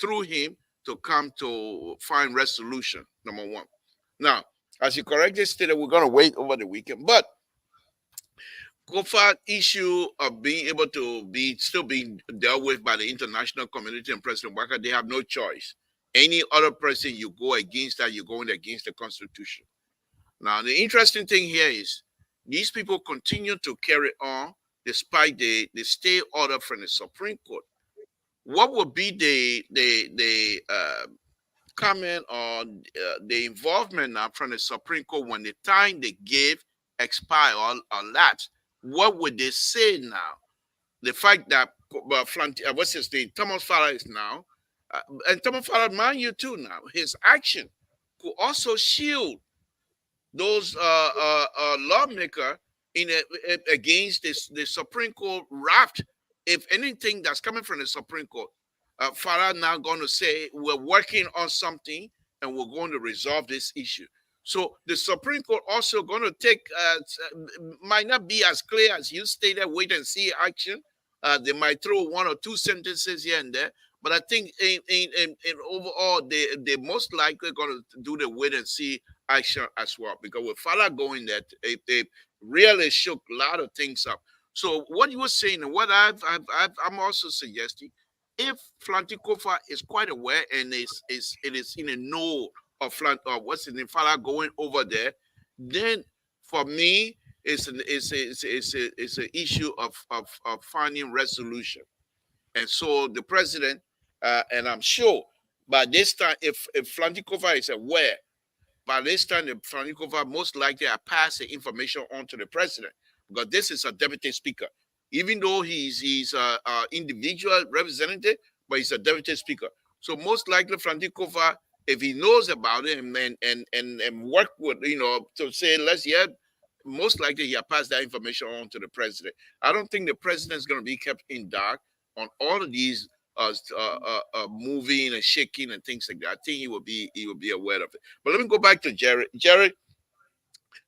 through him to come to find resolution, number one. Now, as you correctly stated, we're going to wait over the weekend, but Kofa issue of being able to still being dealt with by the international community and President Waka, they have no choice. Any other person you go against that, you're going against the Constitution. Now, the interesting thing here is these people continue to carry on despite the stay order from the Supreme Court. What would be the comment on the involvement now from the Supreme Court when the time they gave expire or lapse? What would they say now? The fact that what's his name? Thomas Fala is now, and Thomas Fala, mind you too now, his action could also shield those lawmakers against the Supreme Court raft. If anything that's coming from the Supreme Court, Fala now going to say we're working on something and we're going to resolve this issue. So the Supreme Court also going to take, might not be as clear as you stated, wait and see action. They might throw one or two sentences here and there. But I think in overall, they most likely going to do the wait and see action as well. Because with Fala going there, they really shook a lot of things up. So what you were saying and what I'm also suggesting, if Flantikofa is quite aware and it is in a know of what's his name, Fala going over there, then for me it's an issue of finding resolution. And so the president, and I'm sure by this time, if Flantikofa is aware, by this time the Flantikofa most likely have passed the information on to the president, because this is a deputy speaker. Even though he's a individual representative, but he's a deputy speaker. So most likely Flantikofa, if he knows about it and work with, to say, most likely he has passed that information on to the president. I don't think the president is going to be kept in dark on all of these moving and shaking and things like that. I think he will be aware of it. But let me go back to Jared. Jared,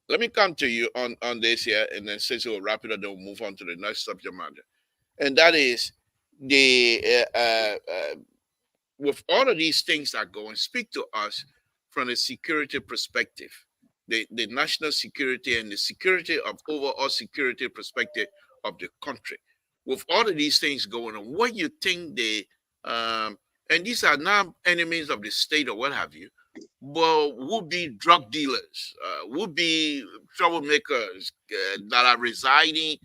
let me come to you on this here, and then since we'll wrap it up, then we'll move on to the next subject matter, and that is the with all of these things that go and speak to us from a security perspective, the national security and the security of overall security perspective of the country. With all of these things going on, what you think and these are not enemies of the state or what have you, but would be drug dealers, would be troublemakers that are residing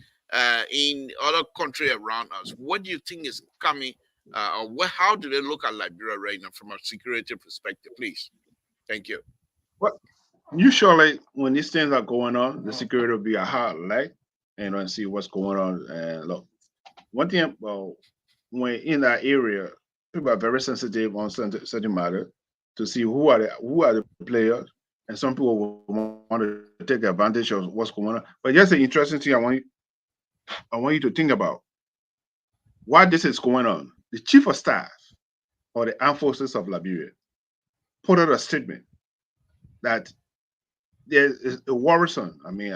in other country around us. What do you think is coming, or how do they look at Liberia right now from a security perspective, please? Thank you. Well, usually when these things are going on, the security will be a hard light and see what's going on. And look, one thing about when in that area, people are very sensitive on certain matter to see who are the players, and some people will want to take advantage of what's going on. But here's the interesting thing I want you to think about. Why this is going on. The chief of staff or the armed forces of Liberia put out a statement that there is a worrisome. I mean,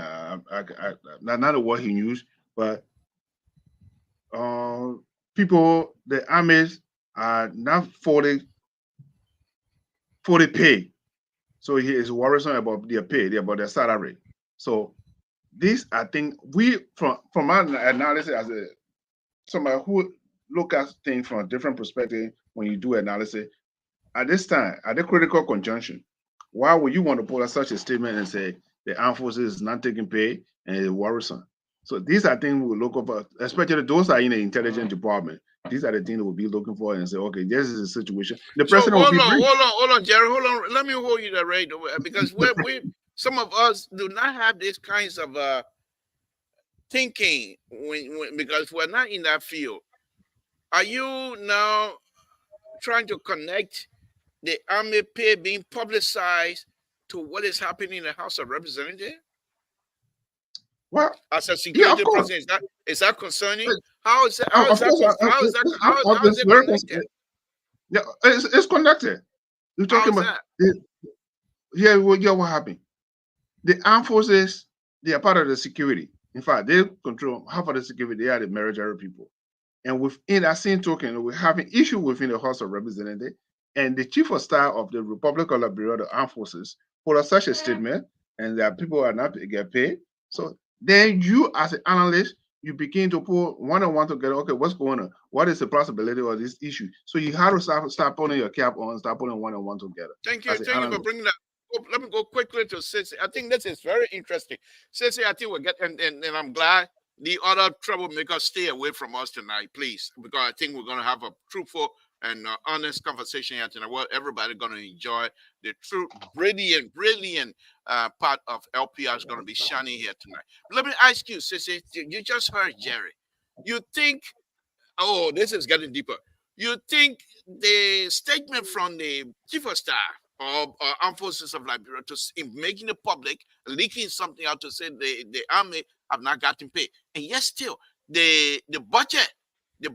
not a word he used, but people, the armies are not fully pay. So he is worrisome about their pay, about their salary. So this, I think, we from our analysis as somebody who look at things from a different perspective when you do analysis, at this time, at the critical conjunction, why would you want to put out such a statement and say the armed forces is not taking pay and it's worrisome? So these are things we look over, especially those are in the intelligence department. These are the things we'll be looking for and say, okay, this is the situation. The president will be hold on, Jerry, hold on. Let me hold you there, right? Because we some of us do not have these kinds of thinking because we're not in that field. Are you now trying to connect the army pay being publicized to what is happening in the House of Representatives? Well, as a security president, is that concerning? How is that connected? Yeah, it's connected. You're talking about what happened. The armed forces, they are part of the security. In fact, they control half of the security. They are the military people. And within that same token, we're having issue within the House of Representatives. And the chief of staff of the Republic of Liberia, the armed forces, put out such a statement, and that people are not get paid. So then you, as an analyst, you begin to put one-on-one together. Okay, what's going on? What is the possibility of this issue? So you have to start putting your cap on, start putting one-on-one together. Thank you for bringing that. Let me go quickly to Sissy. I think this is very interesting. Sissy, I think we'll get, and I'm glad the other troublemakers stay away from us tonight, please, because I think we're going to have a truthful and honest conversation here tonight. Well, everybody's going to enjoy the true, brilliant part of LPR is going to be shining here tonight. Let me ask you, Sissy, you just heard Jerry. You think, oh, this is getting deeper. You think the statement from the chief of staff of armed forces of Liberia in making it public, leaking something out to say the army have not gotten paid, and yet still the budget, the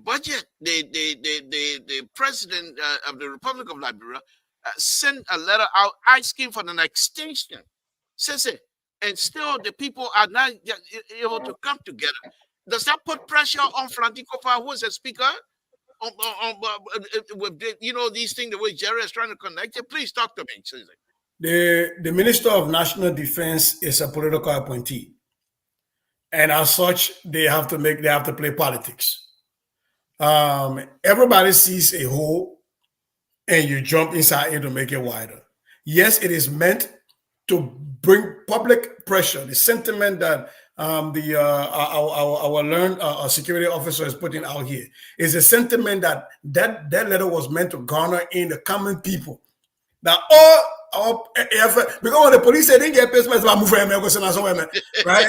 president of the Republic of Liberia sent a letter out asking for an extension, says it, and still the people are not able to come together. Does that put pressure on Franticofa, who is the speaker? With these things, the way Jerry is trying to connect it, please talk to me. The Minister of National Defense is a political appointee, and as such, they have to play politics. Everybody sees a hole, and you jump inside it to make it wider. Yes, it is meant to bring public pressure. The sentiment that our learned security officer is putting out here is a sentiment that letter was meant to garner in the common people. That all our effort, because when the police said they didn't get paid, about right?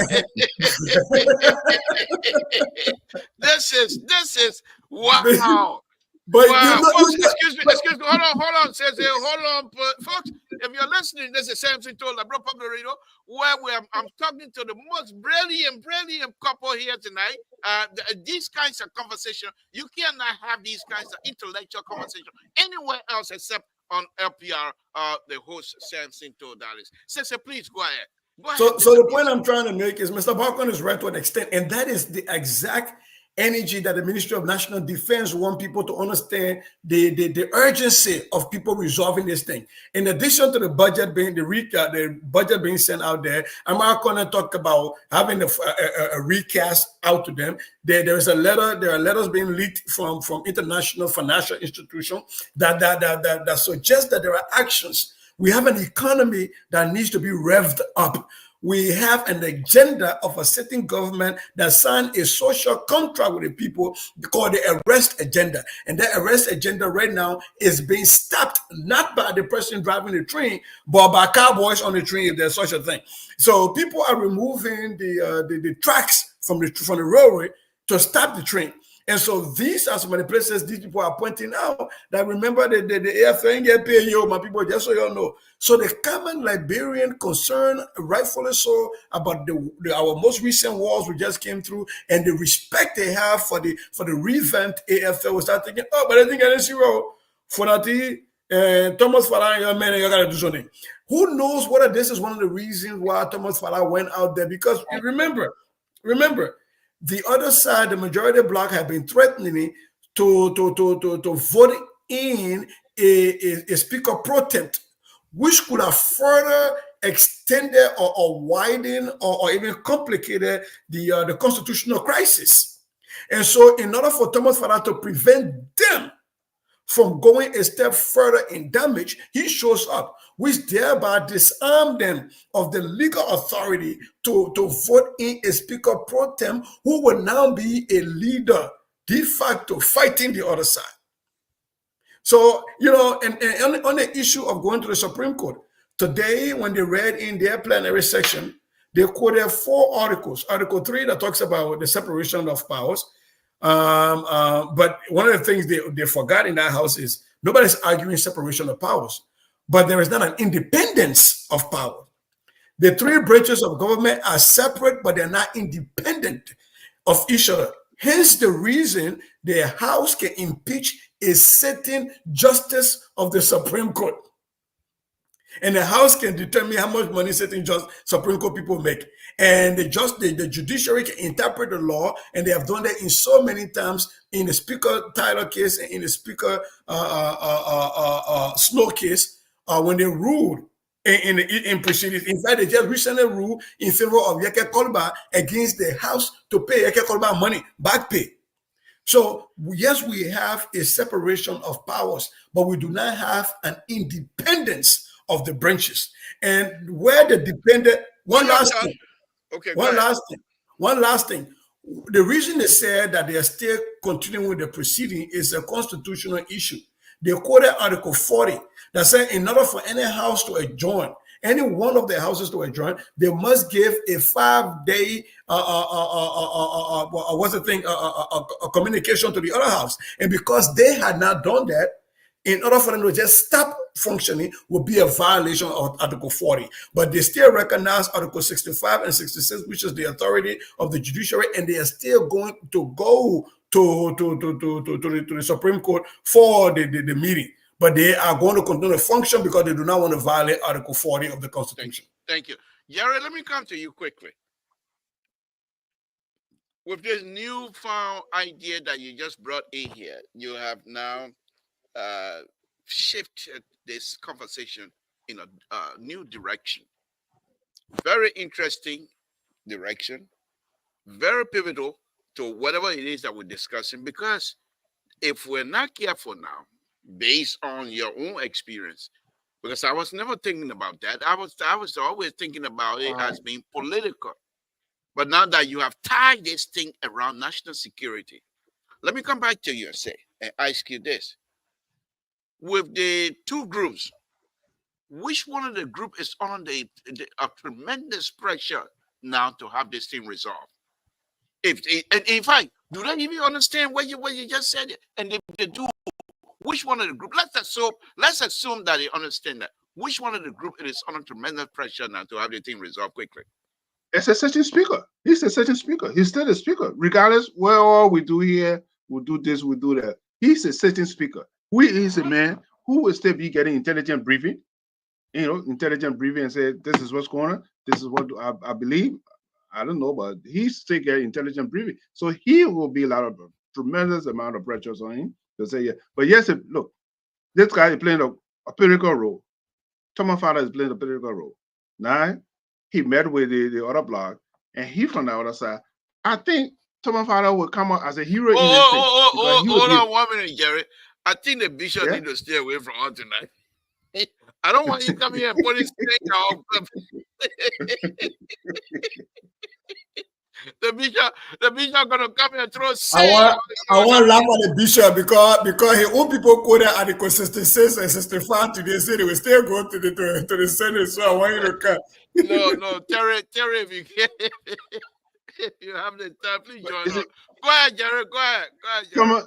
This is wow. But excuse me. Hold on. Says hold on, folks. If you're listening, this is Samson told the Public Radio, where I'm talking to the most brilliant couple here tonight. These kinds of conversation, you cannot have these kinds of intellectual conversation anywhere else except on LPR. The host Samson told Dallas. Says, please go ahead. Go ahead, So Mr. the point Pearson. I'm trying to make is Mr. Balcon is right to an extent, and that is the exact energy that the Ministry of National Defense want people to understand the urgency of people resolving this thing. In addition to the budget being the budget being sent out there, I'm not going to talk about having a recast out to them. There is a letter. There are letters being leaked from international financial institutions that suggest that there are actions. We have an economy that needs to be revved up. We have an agenda of a sitting government that signed a social contract with the people called the arrest agenda. And that arrest agenda right now is being stopped not by the person driving the train, but by cowboys on the train, if there's such a thing. So people are removing the tracks from the railway to stop the train. And so these are some of the places these people are pointing out that remember the AFN get paid, yo, my people, just so you know. So the common Liberian concern, rightfully so, about our most recent wars we just came through and the respect they have for the revamped AFL, we start thinking, oh, but I think I didn't see for that Thomas Farah, man, you gotta do something. Who knows whether this is one of the reasons why Thomas Farah went out there? Because remember, the other side, the majority bloc, have been threatening to vote in a speaker pro tem, which could have further extended or widened or even complicated the constitutional crisis. And so, in order for Thomas Farah to prevent them from going a step further in damage, he shows up, which thereby disarmed them of the legal authority to vote in a speaker pro tem who will now be a leader de facto fighting the other side. So, you know, and on the issue of going to the Supreme Court, today when they read in their plenary section, they quoted 4 articles. Article 3 that talks about the separation of powers. But one of the things they forgot in that house is nobody's arguing separation of powers, but there is not an independence of power. The 3 branches of government are separate, but they're not independent of each other. Hence the reason the House can impeach a sitting justice of the Supreme Court. And the House can determine how much money sitting Supreme Court people make. And the judiciary can interpret the law, and they have done that in so many times in the Speaker Tyler case and in the Speaker Snow case when they ruled in proceedings. In fact, they just recently ruled in favor of Yeke Kolba against the House to pay Yeke Kolba money, back pay. So, yes, we have a separation of powers, but we do not have an independence of the branches. And where the dependent, one last thing. The reason they said that they are still continuing with the proceeding is a constitutional issue. They quoted Article 40 that said in order for any house to adjourn, any one of the houses to adjourn, they must give a 5-day communication to the other house. And because they had not done that, in order for them to just stop functioning would be a violation of Article 40. But they still recognize Article 65 and 66, which is the authority of the judiciary, and they are still going to go to the Supreme Court for the meeting. But they are going to continue to function because they do not want to violate Article 40 of the Constitution. Thank you. Jerry, let me come to you quickly. With this newfound idea that you just brought in here, you have now shifted this conversation in a new direction. Very interesting direction, very pivotal to whatever it is that we're discussing, because if we're not careful now, based on your own experience, because I was never thinking about that. I was always thinking about it as being political. But now that you have tied this thing around national security, let me come back to you and ask you this. With the 2 groups, which one of the group is under a tremendous pressure now to have this thing resolved? And in fact, do they even understand what you just said? And if they do, which one of the group? Let's assume that they understand that. Which one of the group is under tremendous pressure now to have the thing resolved quickly? It's a sitting speaker. He's a sitting speaker. He's still a speaker, regardless what all we do here. We'll do this, we'll do that. He's a sitting speaker. Who is a man who will still be getting intelligent briefing. intelligent briefing and say, this is what's going on. This is what I believe. I don't know, but he's still getting intelligent briefing. So he will be a tremendous amount of pressure on him to say, yeah. But yes, look, this guy is playing a political role. Thomas Father is playing a political role. Now, he met with the other bloc, and he from the other side. I think Thomas Father will come out as a hero in this thing. Hold on 1 minute, Jerry. I think the bishop need to stay away from us tonight. I don't want you coming here and putting thing off. The bishop gonna come here and throw I want to laugh at the bishop because his own people quoted Article 66 and 65 today say they will still go to the Senate. So I want you to come. No, Terry, if you can, if you have the time, please join us. Go ahead, Jerry. Go ahead, Jerry.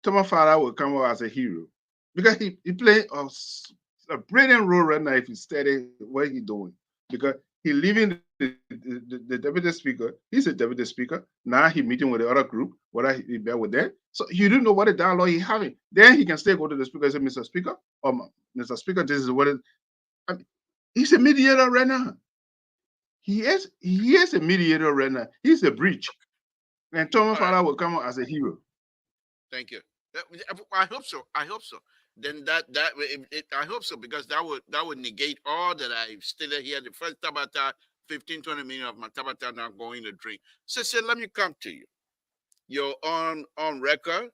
Thomas Father will come out as a hero because he played a brilliant role right now if he study what he's doing, because he leaving the deputy speaker. He's a deputy speaker. Now he meeting with the other group, whether he bear with them. So you don't know what the dialogue he's having. Then he can still go to the speaker and say, Mr. Speaker, or Mr. Speaker, this is what it is. I mean, he's a mediator right now. He is a mediator right now. He's a bridge. And Thomas Father will come out as a hero. Thank you. I hope so. Then I hope so, because that would negate all that I stated here. The first Tabata, 15-20 million of my Tabata now going to drink. So let me come to you. You're on record,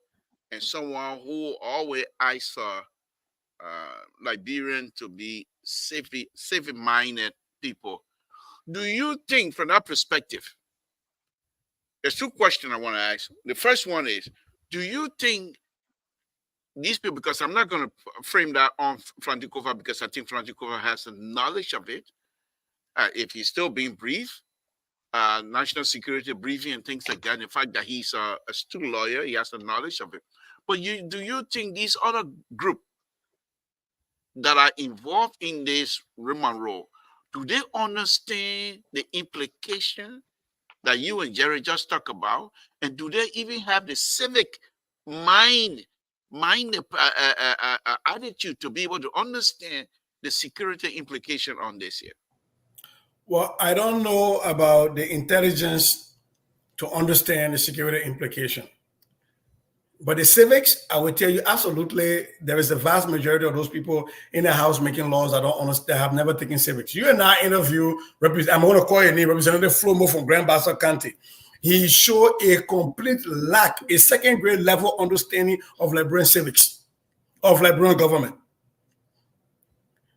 and someone who always I saw Liberian to be safe-minded people. Do you think, from that perspective, there's two questions I want to ask. The first one is, do you think these people, because I'm not going to frame that on Frantikova, because I think Frantikova has the knowledge of it, if he's still being briefed, national security briefing and things like that, and the fact that he's a student lawyer, he has the knowledge of it. But do you think these other group that are involved in this rigmarole, do they understand the implication that you and Jerry just talked about? And do they even have the civic attitude to be able to understand the security implication on this here? Well, I don't know about the intelligence to understand the security implication. But the civics, I would tell you absolutely, there is a vast majority of those people in the House making laws that don't understand, that have never taken civics. You and I interview, I'm going to call your name, Representative Flomo from Grand Bassa County. He showed a complete lack, a second grade level understanding of Liberian civics, of Liberian government.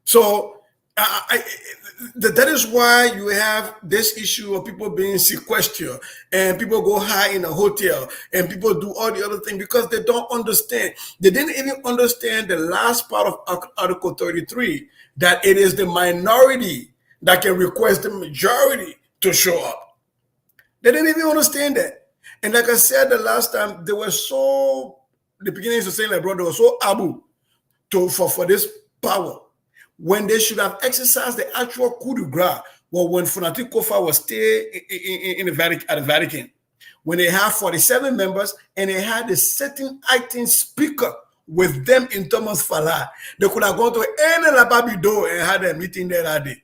So that is why you have this issue of people being sequestered, and people go high in a hotel, and people do all the other things because they don't understand. They didn't even understand the last part of Article 33, that it is the minority that can request the majority to show up. They didn't even understand that. And like I said the last time, they were so, the beginnings of saying, like, bro, they were so abu for this power, when they should have exercised the actual coup de grace. Well, when Funatik Kofa was still at the Vatican, when they had 47 members and they had a certain acting speaker with them in Thomas Fala, they could have gone to any Lababido and had a meeting there that day.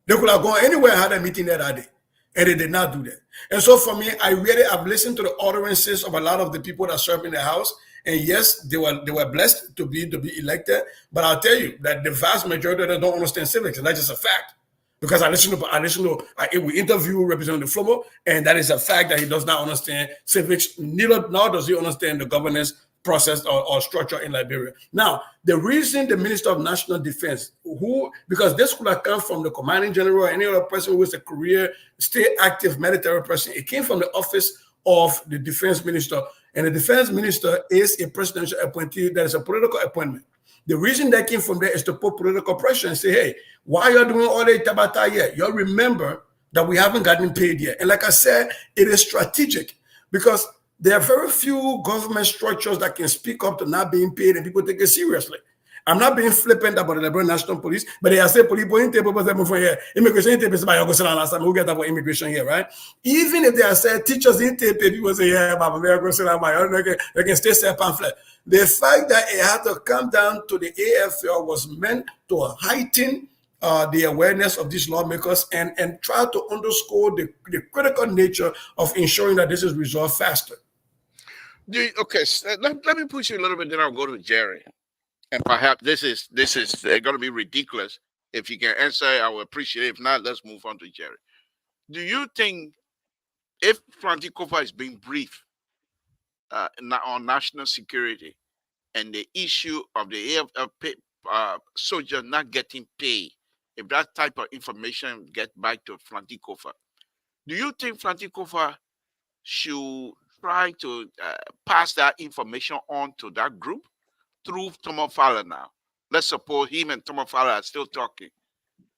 They could have gone anywhere and had a meeting there that day. And they did not do that. And so for me, I've listened to the utterances of a lot of the people that serve in the House. And yes, they were blessed to be elected. But I'll tell you that the vast majority of them don't understand civics, and that's just a fact. Because we interview Representative Flomo, and that is a fact that he does not understand civics. Nor does he understand the governance process or structure in Liberia. Now, the reason the Minister of National Defense, because this could have come from the commanding general or any other person who is a career, stay active military person, it came from the office of the defense minister. And the defense minister is a presidential appointee that is a political appointment. The reason that came from there is to put political pressure and say, hey, why are you doing all the tabata yet? You'll remember that we haven't gotten paid yet. And like I said, it is strategic because there are very few government structures that can speak up to not being paid and people take it seriously. I'm not being flippant about the Liberal National Police, but they are saying police immigration last time we get about immigration here, right? Even if they are saying teachers in people say, yeah, they can stay say pamphlet. The fact that it had to come down to the AFL was meant to heighten the awareness of these lawmakers and try to underscore the critical nature of ensuring that this is resolved faster. Okay, let me push you a little bit, then I'll go to Jerry. And perhaps this is going to be ridiculous. If you can answer, I will appreciate it. If not, let's move on to Jerry. Do you think if Franti Kofa is being briefed on national security and the issue of the soldiers not getting paid, if that type of information get back to Franti Kofa, do you think Franti Kofa should try to pass that information on to that group through Tomo Fowler now? Let's suppose him and Tomo Fowler are still talking.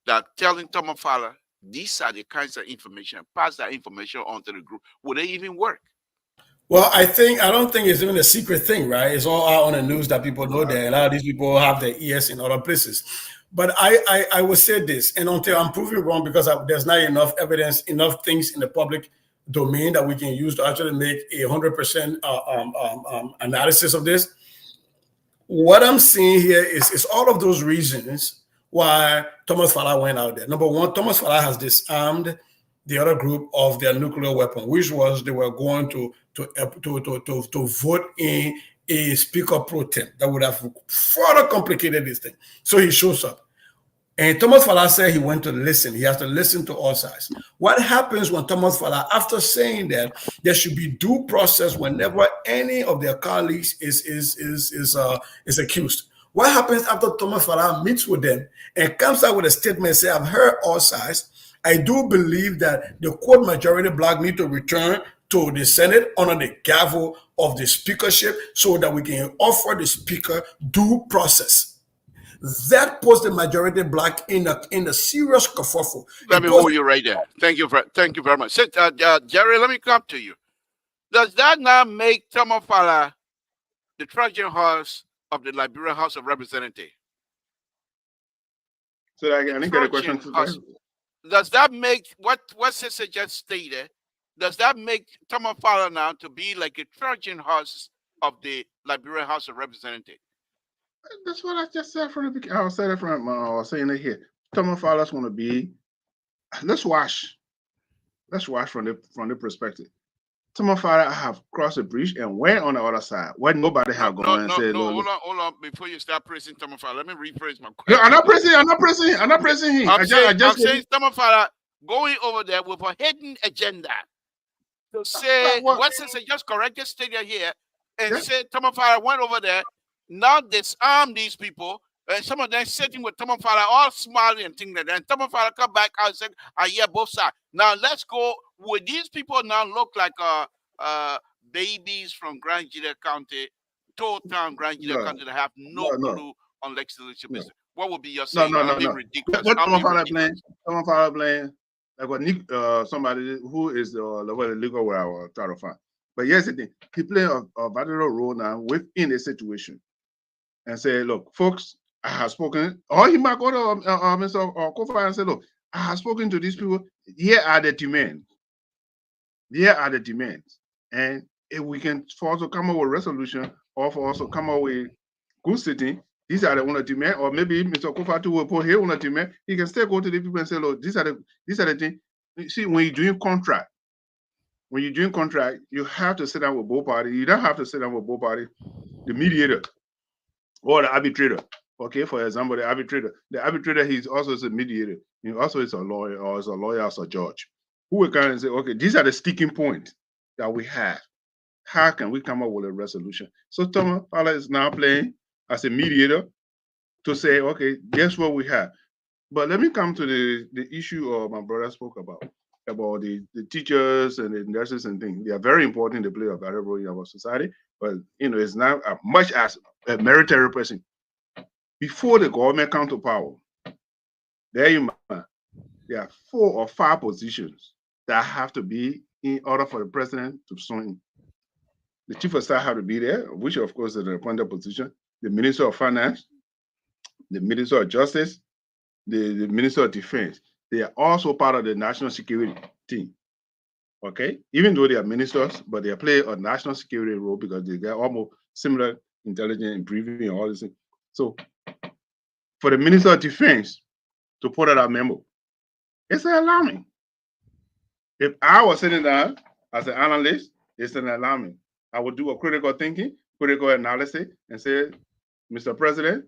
That telling Tomo Fowler, these are the kinds of information, pass that information on to the group. Would it even work? Well, I don't think it's even a secret thing, right? It's all out on the news that people know that a lot of these people have their ears in other places. But I will say this, and until I'm proven wrong, because there's not enough evidence, enough things in the public domain that we can use to actually make a 100% analysis of this. What I'm seeing here is all of those reasons why Thomas Fowler went out there. Number one, Thomas Fowler has disarmed the other group of their nuclear weapon, which was they were going to vote in a speaker pro tem that would have further complicated this thing. So he shows up. And Thomas Fowler said he went to listen. He has to listen to all sides. What happens when Thomas Fowler, after saying that there should be due process whenever any of their colleagues is accused? What happens after Thomas Fowler meets with them and comes out with a statement and says, I've heard all sides. I do believe that the quote majority bloc need to return to the Senate under the gavel of the speakership so that we can offer the speaker due process. That puts the majority bloc in a serious kerfuffle. Let me hold you right there. Thank you very much. Jerry, let me come to you. Does that now make Tomo Fowler the Trojan horse of the Liberian House of Representatives? So I didn't get a question. Does that make what Sister just stated? Does that make Tomo Fowler now to be like a Trojan horse of the Liberian House of Representatives? That's what I just said from the beginning. I was saying it here. Tomo Fowler's going to be. Let's watch from the perspective. Tomo Fowler have crossed the bridge and went on the other side where nobody have gone and said, hold on. Before you start praising Tomo Fowler, let me rephrase my question. No, I'm not praising him. I'm saying Tomo Fowler going over there with a hidden agenda to say what Sister just corrected stated here and say Tomo Fowler went over there. Now disarm these people, and some of them sitting with Tomo Fowler all smiling and things like that. And Tomo Fowler come back out and said, I hear both sides. Now let's go. Would these people now look like babies from Grand Gila County, town Grand Gila County that have no clue on legislative business? What would be your saying? No. Ridiculous. What Tomo Fowler playing like what somebody who is the legal way I will try to find. But here's the thing. He playing a vital role now within a situation. And say, look, folks, I have spoken. Or he might go to Mr. Kofa and say, look, I have spoken to these people. Here are the demands. And if we can also come up with a resolution or for also come up with good sitting, these are the only demand, or maybe Mr. Kofa too will put here on a demand. He can still go to the people and say, look, these are the things. You see, when you're doing contract, you have to sit down with both parties. You don't have to sit down with both parties. The mediator or the arbitrator. Okay, for example, the arbitrator, he's also a mediator. He also is a lawyer or is a lawyer as a judge. Who will come and say, okay, these are the sticking points that we have. How can we come up with a resolution? So Tomo Fowler is now playing as a mediator to say, okay, guess what we have. But let me come to the issue my brother spoke about the teachers and the nurses and things. They are very important. They play a vital role in our society. But, it's not as much as a military person. Before the government come to power, there are 4 or 5 positions that have to be in order for the president to sign. The chief of staff have to be there, which of course is an appointed position. The minister of finance, the Minister of Justice, the Minister of Defense. They are also part of the national security team. Okay, even though they are ministers, but they play a national security role because they get almost similar intelligence and briefing and all this thing. So for the Minister of Defense to put out a memo, it's alarming. If I was sitting down as an analyst, it's an alarming. I would do a critical thinking, critical analysis, and say, Mr. President,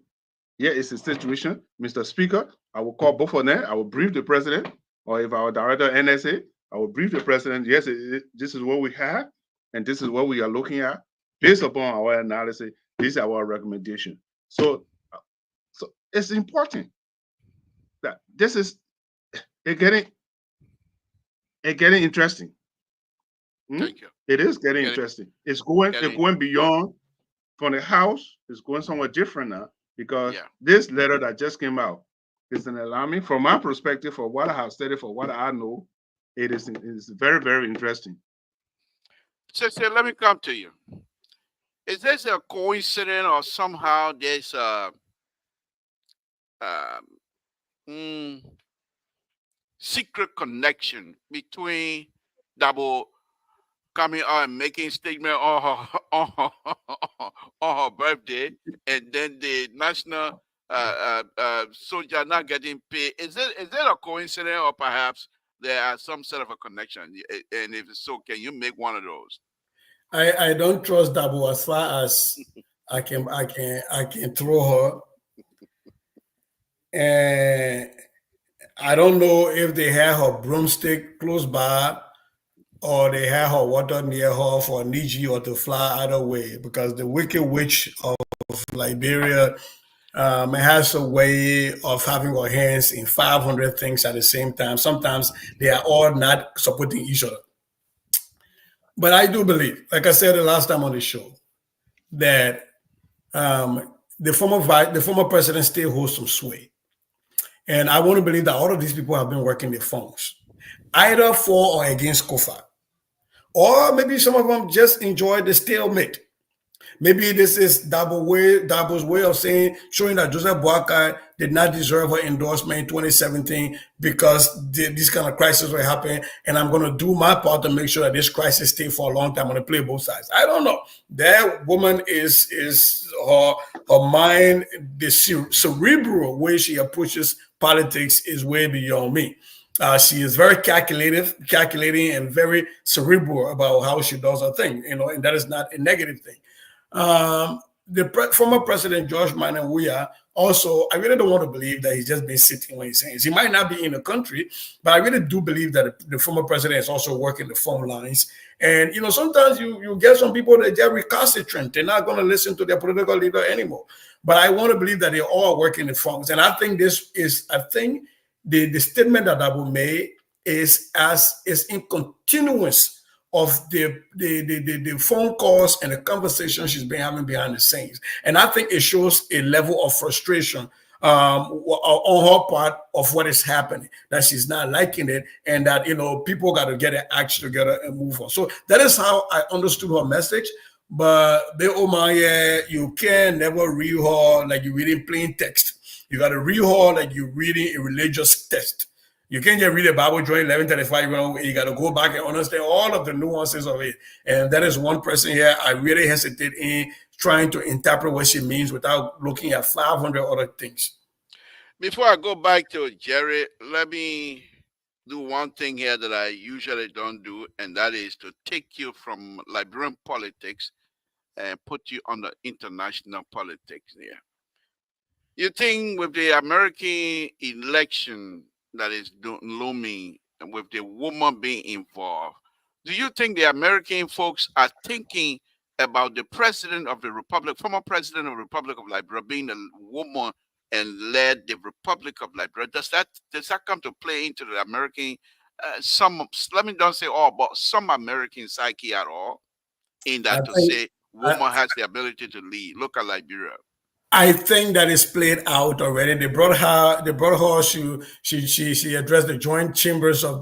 here is the situation. Mr. Speaker, I will call both of them. I will brief the president, or if I were director of NSA, I will brief the president. Yes, this is what we have, and this is what we are looking at. Based upon our analysis, this is our recommendation. So it's important that this is getting interesting. Thank you. It is getting interesting. It's going beyond from the House. It's going somewhere different now because this letter that just came out is an alarming. From my perspective, for what I have studied, for what I know, it is very, very interesting. So let me come to you. Is this a coincidence or somehow there's a secret connection between Dabo coming out and making statement on her birthday, and then the national soldier not getting paid? Is it a coincidence, or perhaps there are some sort of a connection? And if so, can you make one of those? I don't trust Dabo as far as I can throw her. And I don't know if they had her broomstick close by or they had her water near her for Niji or to fly either way, because the Wicked Witch of Liberia has a way of having her hands in 500 things at the same time. Sometimes they are all not supporting each other. But I do believe, like I said the last time on the show, that the former president still holds some sway. And I want to believe that all of these people have been working their phones, either for or against Kofa. Or maybe some of them just enjoy the stalemate. Maybe this is Dabo's way of showing that Joseph Boakai did not deserve her endorsement in 2017 because these kind of crises were happening, and I'm going to do my part to make sure that this crisis stays for a long time. I'm going to play both sides. I don't know. That woman is her mind, the cerebral way she approaches politics is way beyond me. She is very calculating, and very cerebral about how she does her thing, and that is not a negative thing. The former president, George Manawuya, also, I really don't want to believe that he's just been sitting when he's saying. He might not be in the country, but I really do believe that the former president is also working the phone lines. And, sometimes you get some people that get recalcitrant. They're not going to listen to their political leader anymore. But I want to believe that they're all working the phones. And I think the statement that Dabo made is in continuance of the phone calls and the conversations she's been having behind the scenes. And I think it shows a level of frustration on her part of what is happening, that she's not liking it, and that, people got to get their act together and move on. So that is how I understood her message. But you can never read her like you're reading plain text. You got to read her like you're reading a religious text. You can't just read the Bible during 11:35. You got to go back and understand all of the nuances of it. And that is one person here I really hesitate in trying to interpret what she means without looking at 500 other things. Before I go back to Jerry, let me do one thing here that I usually don't do, and that is to take you from Liberian politics and put you on the international politics here. You think with the American election that is looming and with the woman being involved, do you think the American folks are thinking about the president of the Republic, former president of the Republic of Liberia, being a woman and led the Republic of Liberia? Does that come to play into the American, let me don't say all, but some American psyche at all, in that say woman has the ability to lead? Look at Liberia. I think that is played out already. They brought her. She addressed the joint chambers of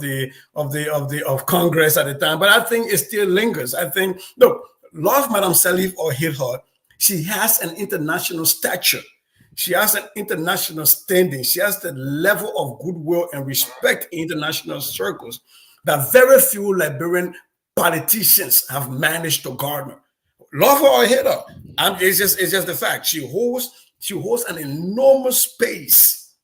Congress at the time, but I think it still lingers. I think, look, love Madam Salif or hate her, she has an international stature. She has an international standing. She has the level of goodwill and respect in international circles that very few Liberian politicians have managed to garner. Love her or hate her, it's just the fact. She holds an enormous space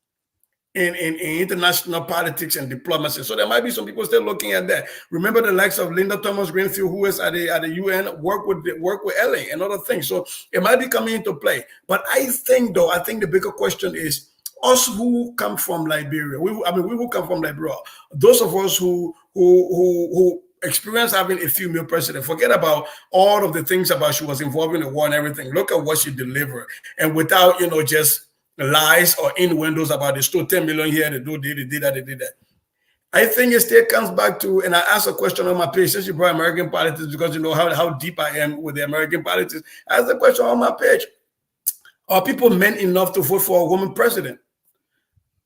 in international politics and diplomacy. So there might be some people still looking at that. Remember the likes of Linda Thomas Greenfield, who is at the UN, work with LA and other things. So it might be coming into play. But I think the bigger question is us who come from Liberia. We who come from Liberia. Those of us who experience having a female president. Forget about all of the things about she was involved in the war and everything. Look at what she delivered, and without just lies or innuendos about they stole 10 million here, they did that. I think it still comes back to, and I asked a question on my page since you brought American politics, because you know how deep I am with the American politics. I asked a question on my page: are people men enough to vote for a woman president?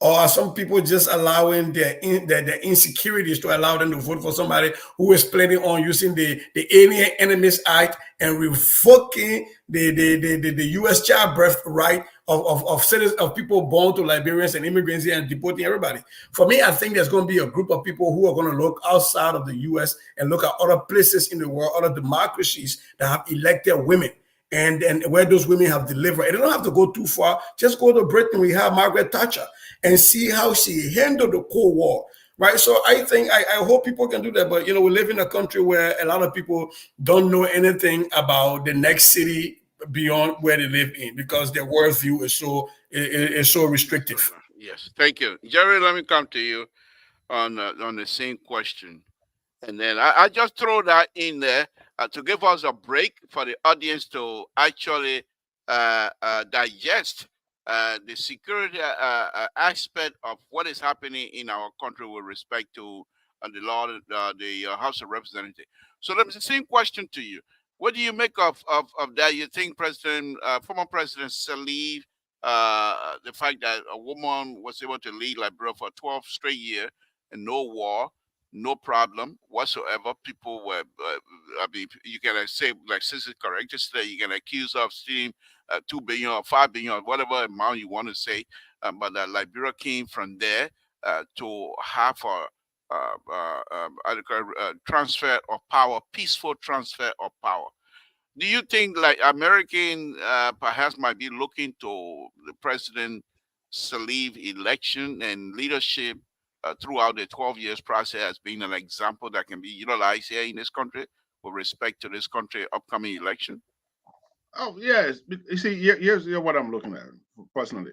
Or are some people just allowing their insecurities to allow them to vote for somebody who is planning on using the Alien Enemies Act and revoking the U.S. childbirth right of citizens, of people born to Liberians and immigrants here, and deporting everybody? For me, I think there's going to be a group of people who are going to look outside of the U.S. and look at other places in the world, other democracies that have elected women. And where those women have delivered. And they don't have to go too far. Just go to Britain. We have Margaret Thatcher and see how she handled the Cold War, right? So I think, I hope people can do that. But, we live in a country where a lot of people don't know anything about the next city beyond where they live in, because their worldview is so restrictive. Yes, thank you. Jerry, let me come to you on the same question. And then I just throw that in there to give us a break for the audience to actually digest the security aspect of what is happening in our country with respect to the House of Representatives. So let me the same question to you. What do you make of that? You think former President Salih, the fact that a woman was able to lead Liberia for 12 straight years and no war, no problem whatsoever. People were, you can say, like Sister correct, just that you can accuse of stealing 2 billion or 5 billion or whatever amount you want to say. But Liberia came from there to have a transfer of power, peaceful transfer of power. Do you think like American perhaps might be looking to the President Salih election and leadership throughout the 12 years process as being an example that can be utilized here in this country with respect to this country upcoming election? Oh, yes. You see, here's what I'm looking at personally.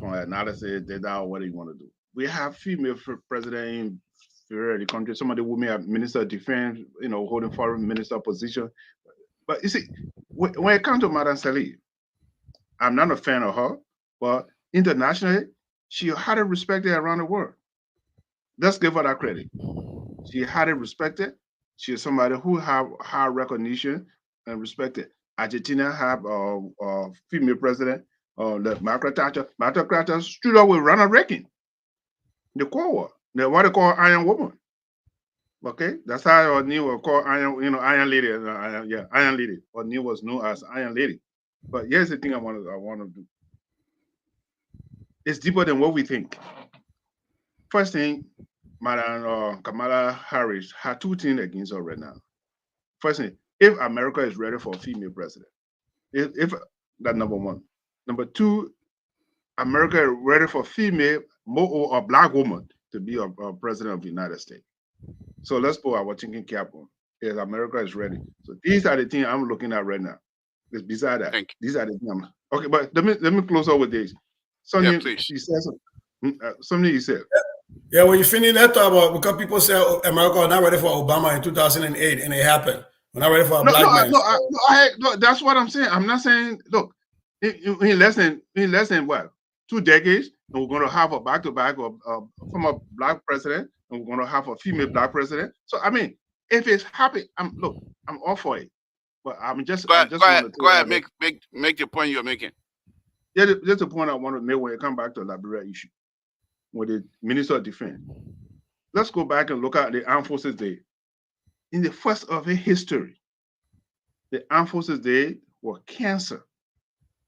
From analysis, data, what do you want to do? We have female president in the country. Some of the women are minister of defense, holding foreign minister position. But you see, when it comes to Madam Salih, I'm not a fan of her, but internationally, she highly respected around the world. Let's give her that credit. She highly respected. She is somebody who have high recognition and respected. Argentina have a female president, Margaret Thatcher. Margaret Thatcher stood up with Ronald Reagan. The Cold War, what they call Iron Woman. Okay, that's how O'Neill was called Iron Lady. Iron Lady. O'Neill was known as Iron Lady. But here's the thing I want to do. It's deeper than what we think. First thing, Madam Kamala Harris had two things against her right now. First thing, if America is ready for a female president, if that number one. Number two, America is ready for female or a black woman to be a president of the United States. So let's put our thinking cap on. Yes, America is ready. So these are the things I'm looking at right now. It's beside that. These are the things. Okay, but let me close up with this. Something you said. Something you said. Yeah, when you finish that talk about, because people say America was not ready for Obama in 2008, and it happened. We're not ready for a black man. No, that's what I'm saying. I'm not saying, look, in less than what, 2 decades, and we're going to have a back-to-back from a black president, and we're going to have a female black president. So I mean, if it's happy, I'm all for it. But I'm just go ahead, make the point you're making. Yeah, that's the point I want to make when you come back to the Liberia issue with the Minister of Defense. Let's go back and look at the Armed Forces Day. In the first of its history, the Armed Forces Day was canceled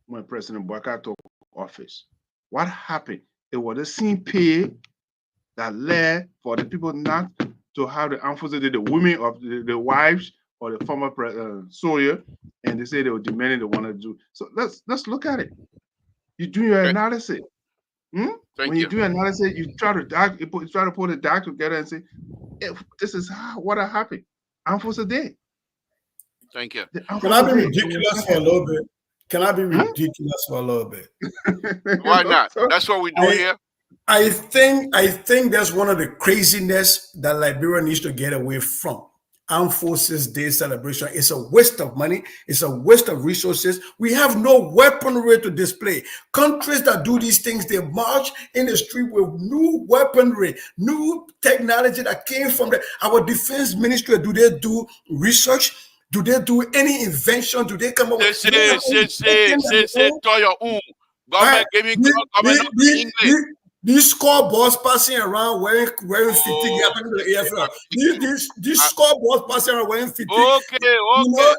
when President Bouakai took office. What happened? It was the same pay that led for the people not to have the armed forces, the women of the wives or the former soldier, and they say they were demanding they want to do. So let's look at it. You do your analysis. When you do analysis, you try to put the doc together and say, this is what happened. Armed forces did. Thank you. Can I be ridiculous for a little bit? Can I be ridiculous for a little bit? Why not? That's what we do here. I think that's one of the craziness that Liberia needs to get away from. Armed Forces Day celebration. It's a waste of money. It's a waste of resources. We have no weaponry to display. Countries that do these things, they march in the street with new weaponry, new technology that came from our defense ministry. Do they do research? Do they do any invention? Do they come up with government giving English? These scoreboards passing around wearing fatigue. These scoreboards passing around wearing fatigue. Okay. You know,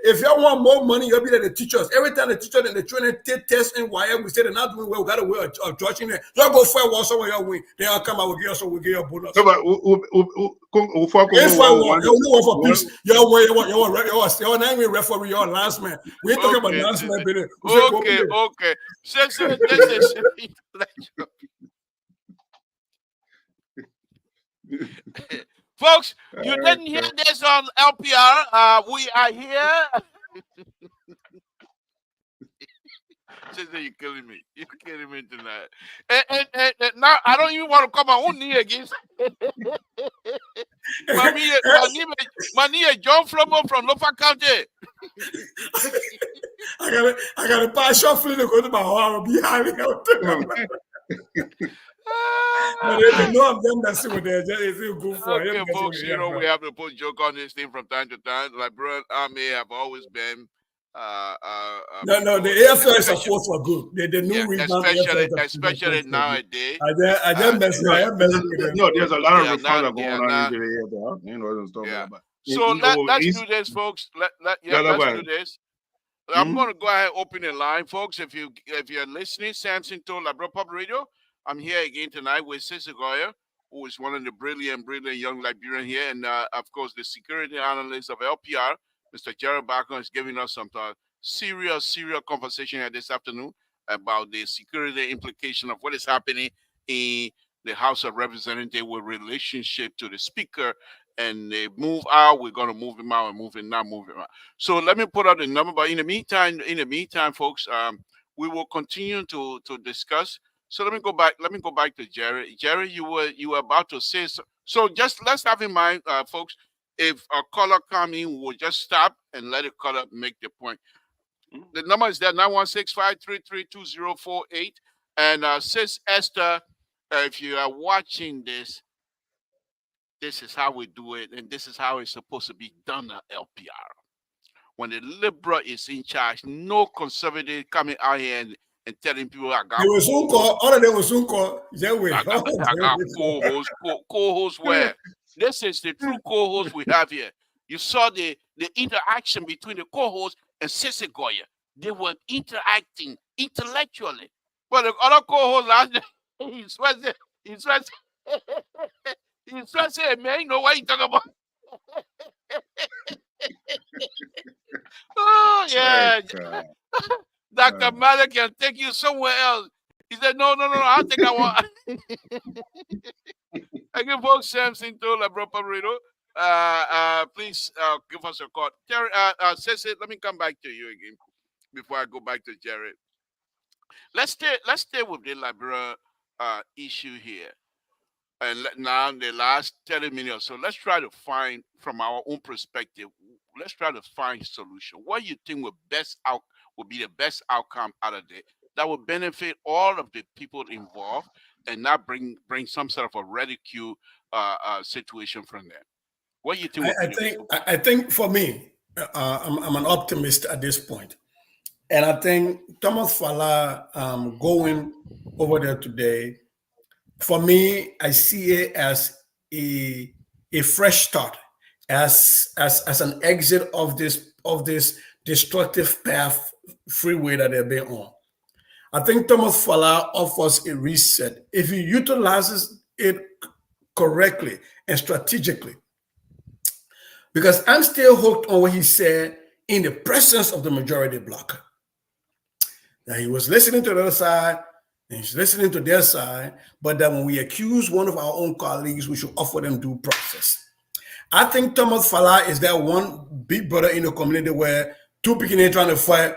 if you want more money, you'll be like the teachers. Every time the teacher and the training take tests in wire, we say they're not doing well. We got to wear a judge in there. Y'all go fight war somewhere, y'all win. Then I'll come out with you, so we'll get your bonus. No, but for peace. You're not even referee, you're last man. We ain't talking about last man, baby. Okay. Folks, you didn't hear this on LPR. We are here. You're killing me. You're killing me tonight. And now I don't even want to come my own knee against. my knee is John Flomo from Lofa County. I got a passion feeling to go to my home behind me. They know I'm done that with their it's good for okay, folks, you know, we have to put joke on this thing from time to time. Like Brother Army have always been no, the AFL is a force for good. The new especially nowadays. I just mess with them. No, there's a lot of reforms going on in the AFL. You know what I'm talking about. So let's do this, folks. Let's do this. I'm going to go ahead and open the line, folks. If you're listening, Samson told Labrador Public Radio. I'm here again tonight with Sissy Goyer, who is one of the brilliant young Liberians here, and of course the security analyst of LPR, Mr. Jared Barker, is giving us some serious conversation here this afternoon about the security implication of what is happening in the House of Representatives with relationship to the Speaker. And they move out, we're going to move him out and move him out. So let me put out the number. But in the meantime, folks, we will continue to discuss. So let me go back to Jerry. Jerry, you were about to say so. Just let's have in mind, folks, if a caller come in, we'll just stop and let the caller make the point. The number is there, 916-533-2048. And Sis Esther, if you are watching this, this is how we do it, and this is how it's supposed to be done at LPR. When the liberal is in charge, no conservative coming out here and telling people I got co-host where. This is the true co-host we have here. You saw the interaction between the co-host and Sissy Goyer. They were interacting intellectually. But the other co-host last day, he's saying, man, you know what you talking about? Oh, yeah. Dr. Mother can take you somewhere else. He said, no, I think I want. I give folks Samson to Labrador Public Radio. Please give us a call. Terry, Ceci, let me come back to you again before I go back to Jared. Let's stay with the Labrador issue here. And now the last 30 minutes or so, let's try to find, from our own perspective, let's try to find a solution. What do you think will be the best outcome out of it that will benefit all of the people involved and not bring some sort of a ridicule situation from there? What do you think? I think for me, I'm an optimist at this point. And I think Thomas Fala going over there today, for me, I see it as a fresh start, as an exit of this destructive path freeway that they've been on. I think Thomas Fala offers a reset if he utilizes it correctly and strategically. Because I'm still hooked on what he said in the presence of the majority bloc. Now, he was listening to the other side, and he's listening to their side, but that when we accuse one of our own colleagues, we should offer them due process. I think Thomas Fala is that one big brother in the community where two people ain't trying to fight.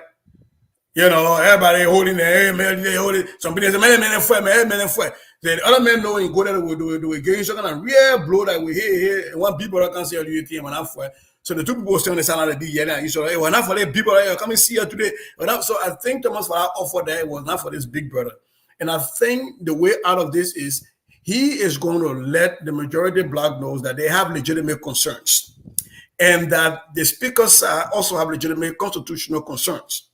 You know, everybody holding their man, they holding. Some people say, man, fight, man, fight. Then other men know you go there, we do again. So kind of real blow that we hear. One people that can say, you team and I fight. So the two people stay on the side of the big yeah. You saw, hey, we're not for the people come and see you today. So I think Thomas Fala offered that was not for this big brother. And I think the way out of this is he is going to let the majority bloc knows that they have legitimate concerns and that the speaker's side also have legitimate constitutional concerns.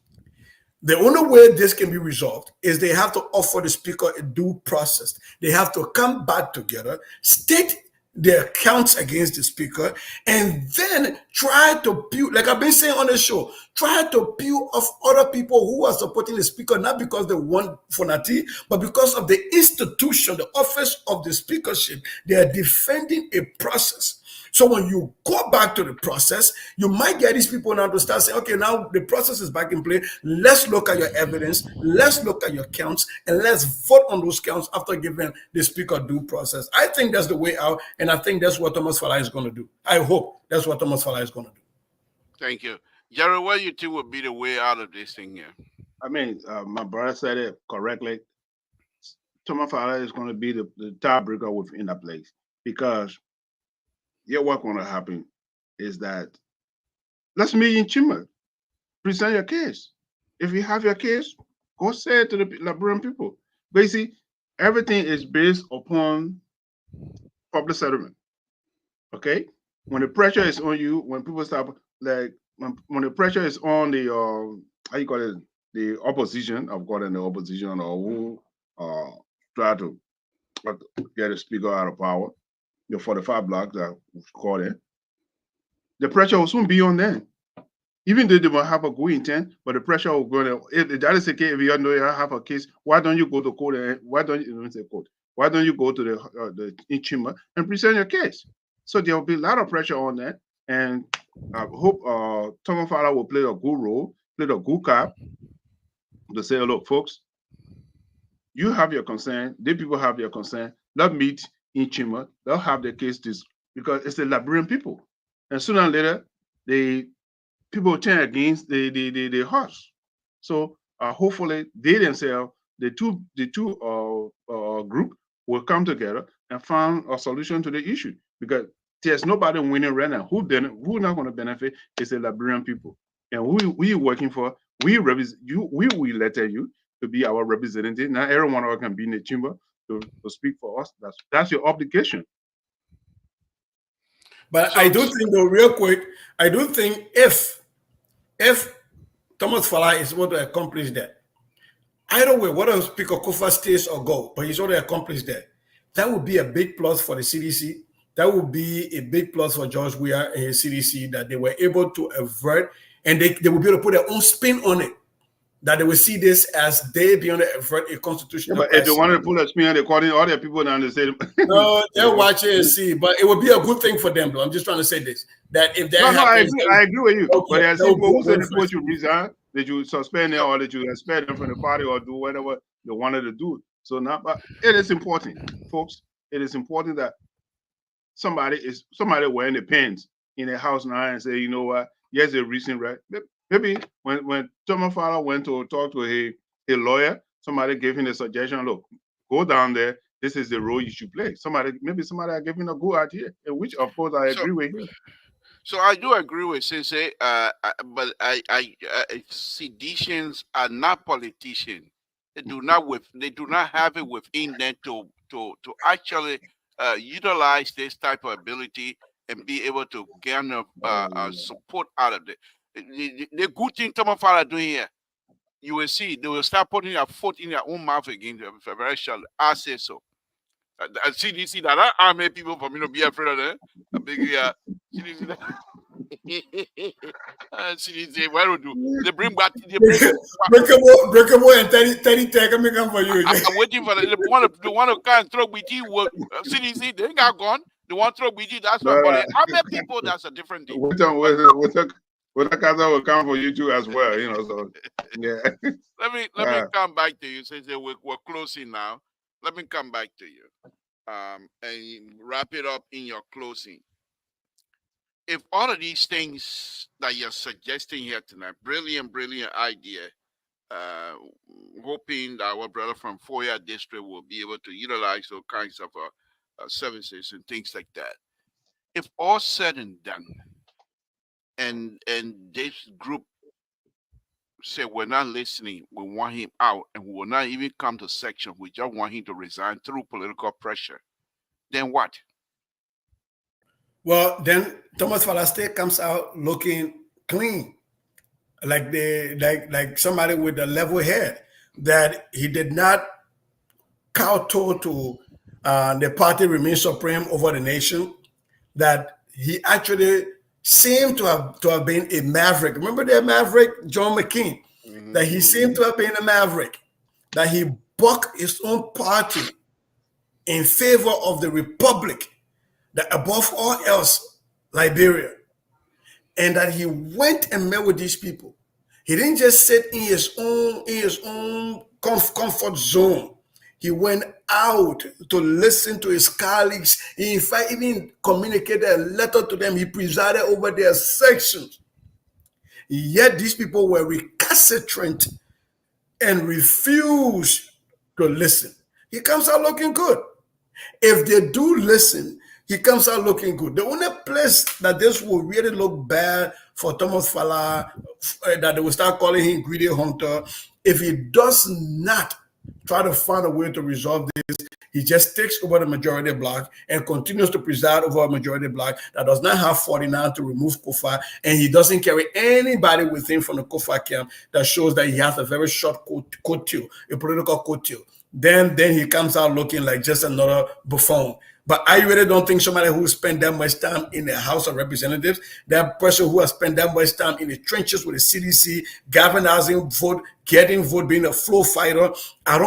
The only way this can be resolved is they have to offer the speaker a due process. They have to come back together, state their counts against the speaker, and then try to peel, like I've been saying on the show, try to peel off other people who are supporting the speaker, not because they want Fonati, but because of the institution, the office of the speakership. They are defending a process. So when you go back to the process, you might get these people now to start saying, okay, now the process is back in play. Let's look at your evidence. Let's look at your counts, and let's vote on those counts after giving the speaker due process. I think that's the way out, and I think that's what Thomas Fala is going to do. I hope that's what Thomas Fala is going to do. Thank you. Jerry, what do you think would be the way out of this thing here? I mean, my brother said it correctly. Thomas Fala is going to be the tiebreaker within that place because what's going to happen is that let's meet in Chima. Present your case. If you have your case, go say it to the Liberian people. Basically, everything is based upon public settlement. Okay? When the pressure is on you, when people start like when the pressure is on the how you call it, the opposition, I've got the opposition or who try to get a speaker out of power. The 45 blocks that we call it, the pressure will soon be on them. Even though they will have a good intent, but the pressure will go there. If that is the case, if you know you have a case, why don't you go to court? And why don't you say court? Why don't you go to the chamber and present your case? So there will be a lot of pressure on that, and I hope Thomas Fala will play a good role, play a good card to say, look, folks, you have your concern, the people have your concern. Let's meet in Chima, they'll have their case because it's the Liberian people. And sooner or later, the people turn against the horse. So hopefully they themselves, the two group will come together and find a solution to the issue because there's nobody winning right now. Who not going to benefit is the Liberian people. And who we working for, we represent you, we will letter you to be our representative. Now everyone of us can be in the chamber to speak for us. That's your obligation. But so, I do think, though, real quick, I do think if Thomas Fala is able to accomplish that, either way, whether Speaker Kufa stays or go, but he's already accomplished that, that would be a big plus for the CDC. That would be a big plus for George Weah and his CDC that they were able to avert, and they would be able to put their own spin on it. That they will see this as they be on a constitutional. Yeah, but if they wanted to pull a spin, they're calling all their people down the stadium. No, they'll watch it and see. But it would be a good thing for them, though. I'm just trying to say this. That if that happens, I agree with you. Okay, but there's people who say the you resign, that you suspend them or that you expel them from the party or do whatever they wanted to do. So now, but it is important, folks. It is important that somebody wearing the pins in the house now and say, you know what, here's a reason, right? Maybe when Thomas Fala went to talk to a lawyer, somebody gave him a suggestion, look, go down there, this is the role you should play. Maybe somebody gave him a good idea, which of course I agree with him. So I do agree with Sensei, but seditions are not politicians. They do not have it within them to actually utilize this type of ability and be able to garner support out of it. The good thing Thomas Fala doing here, you will see they will start putting their foot in their own mouth again very shortly. I say so. CDC that I made people for me to be afraid of them. CDC that. CDC, what do do? They bring back. Breakable and 30 tech. I'm coming for you. I'm waiting for the one to kind of throw BT. CDC, they got gone. The one throw BT. That's what. But other people, that's a different thing. With the Casa will come for you too as well. You know, so yeah. Let me come back to you. Since we're closing now, let me come back to you. And wrap it up in your closing. If all of these things that you're suggesting here tonight, brilliant idea, hoping that our brother from Foya district will be able to utilize those kinds of services and things like that. If all said and done, and this group say we're not listening, we want him out, and we will not even come to section, we just want him to resign through political pressure, then what? Well, then Thomas Falaste comes out looking clean, like somebody with a level head, that he did not kowtow to the party remain supreme over the nation, that he actually seemed to have been a maverick. Remember that maverick, John McCain? Mm-hmm. That he seemed to have been a maverick, that he bucked his own party in favor of the republic, that above all else, Liberia, and that he went and met with these people. He didn't just sit in his own comfort zone. He went out to listen to his colleagues. He, in fact, even communicated a letter to them. He presided over their sections. Yet these people were recalcitrant and refused to listen. He comes out looking good. If they do listen, he comes out looking good. The only place that this will really look bad for Thomas Fala, that they will start calling him greedy hunter, if he does not try to find a way to resolve this, he just takes over the majority bloc and continues to preside over a majority bloc that does not have 49 to remove Kofa, and he doesn't carry anybody with him from the Kofa camp that shows that he has a very short coattail, a political coattail. Then he comes out looking like just another buffoon. But I really don't think somebody who spent that much time in the House of Representatives, that person who has spent that much time in the trenches with the CDC, galvanizing vote, getting vote, being a flow fighter, I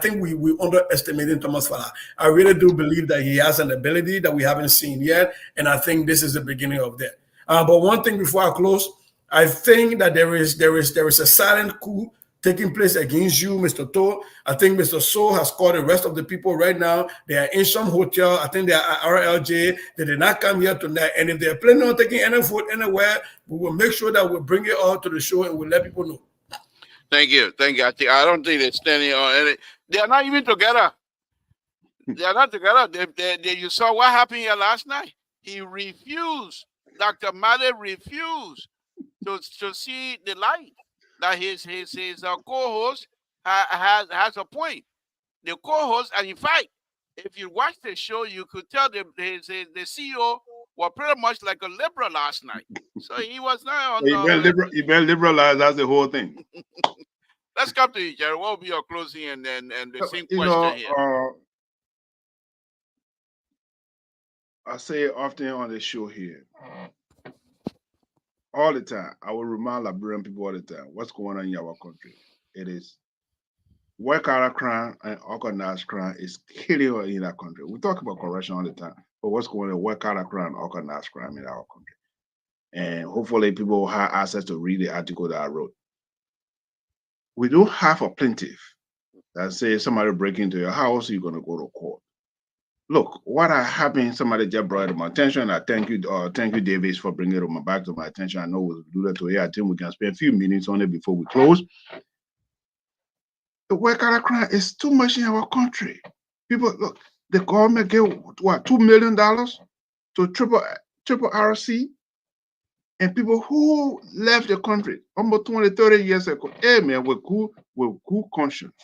think we underestimating Thomas Fala. I really do believe that he has an ability that we haven't seen yet, and I think this is the beginning of that. But one thing before I close, I think that there is a silent coup taking place against you, Mr. To. I think Mr. So has called the rest of the people right now. They are in some hotel. I think they are at RLJ. They did not come here tonight. And if they're planning on taking any food anywhere, we will make sure that we bring it all to the show and we'll let people know. Thank you. I don't think they're standing on any. They are not even together. They are not together. You saw what happened here last night. He refused. Dr. Made refused to see the light. That his co-host has a point. The co-host, and in fact, if you watch the show, you could tell the CEO was pretty much like a liberal last night. So he was not on. You better liberalize. That's the whole thing. Let's come to you, Jerry. What will be your closing and the same question here? I say it often on the show here. All the time, I will remind Liberian people all the time what's going on in our country. It is white-collar crime and organized crime is killing us in our country. We talk about corruption all the time, but what's going on white-collar crime and organized crime in our country? And hopefully people will have access to read the article that I wrote. We don't have a plaintiff that says somebody break into your house, you're going to go to court. Look, what happened, somebody just brought it to my attention. I thank you, Davis, for bringing it back to my attention. I know we'll do that today. I think we can spend a few minutes on it before we close. The white-collar crime is too much in our country. People, look, the government gave, what, $2 million to triple RC? And people who left the country almost 20, 30 years ago, hey, man, with good conscience.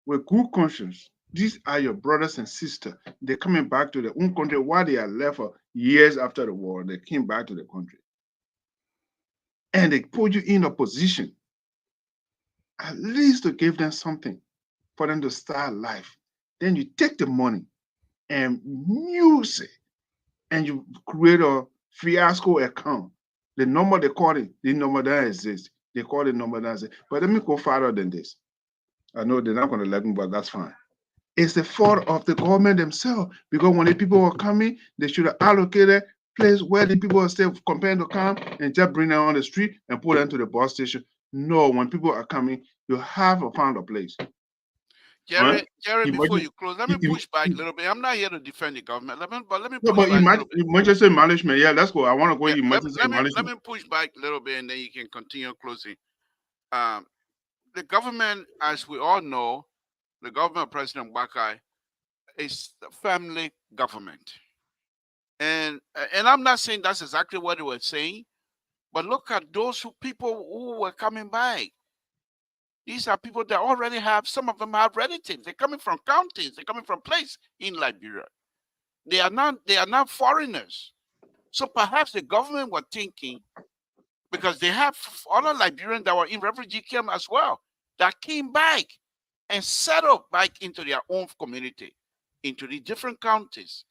With good conscience. These are your brothers and sisters. They're coming back to their own country while they are left for years after the war. They came back to the country. And they put you in a position at least to give them something for them to start life. Then you take the money and use it and you create a fiasco account. The number they call it, the number that exists. They call it number that exists. But let me go farther than this. I know they're not going to let me, but that's fine. It's the fault of the government themselves, because when the people were coming, they should have allocated place where the people are still comparing to come and just bring them on the street and put them to the bus station. No, when people are coming, you have to find a place. Jerry, before you close, let me push back a little bit. I'm not here to defend the government, let me push back a little bit. Emergency management, yeah, let's go. I want to go emergency management. Let me push back a little bit, and then you can continue closing. The government, as we all know, the government of President Bakai is the family government. And I'm not saying that's exactly what they were saying, but look at those people who were coming by. These are people that already have, some of them have relatives. They're coming from counties. They're coming from places in Liberia. They are not foreigners. So perhaps the government were thinking, because they have other Liberians that were in refugee camp as well, that came back and settled back into their own community, into the different counties.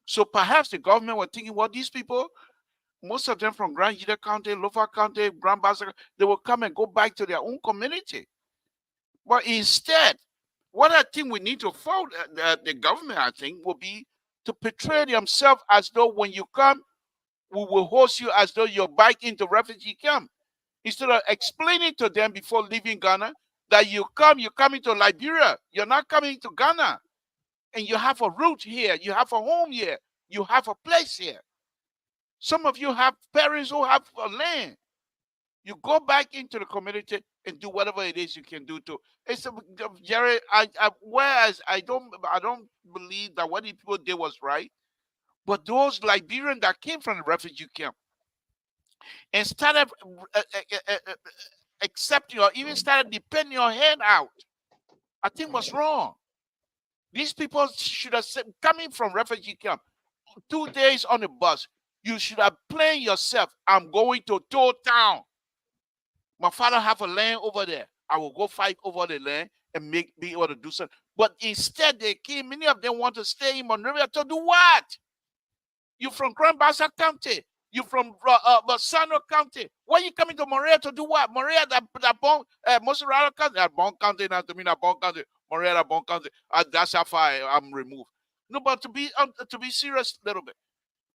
So perhaps the government were thinking, well, these people, most of them from Grand Jida County, Lofa County, Grand Bassa, they will come and go back to their own community. But instead, what I think we need to follow, the government, I think, will be to portray themselves as though when you come, we will host you as though you're back into refugee camp. Instead of explaining to them before leaving Ghana that you're coming to Liberia. You're not coming to Ghana. And you have a root here. You have a home here. You have a place here. Some of you have parents who have a land. You go back into the community and do whatever it is you can do to. It's Jerry. Whereas I don't believe that what the people did was right, but those Liberians that came from the refugee camp and started accepting or even started depending your hand out, I think was wrong. These people should have said, coming from refugee camp, 2 days on the bus, you should have planned yourself. I'm going to Toll Town. My father have a land over there. I will go fight over the land and be able to do something. But instead, they came. Many of them want to stay in Monrovia to do what? You from Grand Bassa County. You from Sano County. Why are you coming to Monrovia to do what? Monrovia, that Bon, Moserado County, that Bon County, not to mean that Bon County, Monrovia, that Bon County. That's how far I'm removed. No, but to be serious a little bit,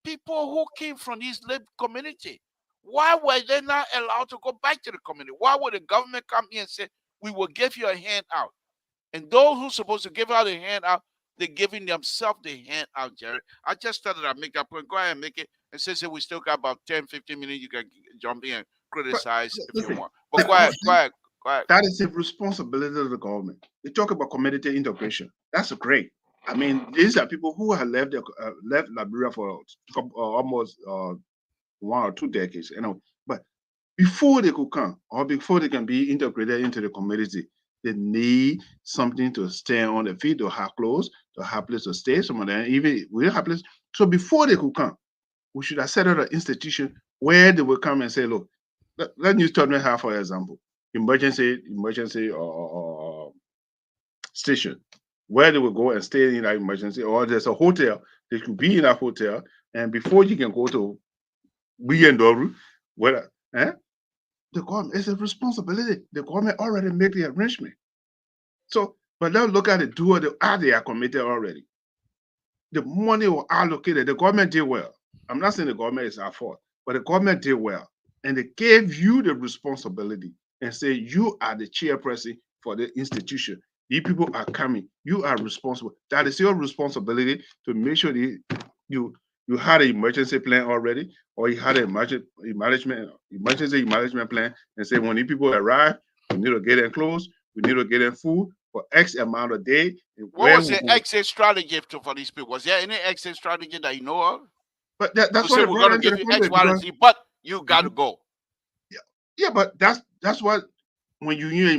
people who came from this community, why were they not allowed to go back to the community? Why would the government come here and say, we will give you a hand out? And those who are supposed to give out a hand out, they're giving themselves the hand out, Jerry. I just thought that I'd make that point. Go ahead and make it. And since we still got about 10, 15 minutes, you can jump in and criticize if you want. But go ahead. That is the responsibility of the government. They talk about community integration. That's great. I mean, these are people who have left Liberia for almost 1 or 2 decades, But before they could come, or before they can be integrated into the community, they need something to stand on their feet, to have clothes, to have place to stay. Some of them even will have place. So before they could come, we should have set up an institution where they will come and say, look, let News Tottenham have, for example, emergency station, where they will go and stay in that emergency, or there's a hotel, they could be in that hotel, and before you can go to Biyendoru, the government, it's a responsibility. The government already made the arrangement. So, but now look at they are committed already. The money was allocated. The government did well. I'm not saying the government is our fault, but the government did well. And they gave you the responsibility and say, you are the chairperson for the institution. These people are coming. You are responsible. That is your responsibility to make sure you had an emergency plan already, or you had an emergency management plan and say, when these people arrive, we need to get them clothes, we need to get them food for X amount of day. What was the exit strategy for these people? Was there any exit strategy that you know of? But that's what we're going to give you X, Y, and Z, but you got to go. Yeah, but that's what, when you use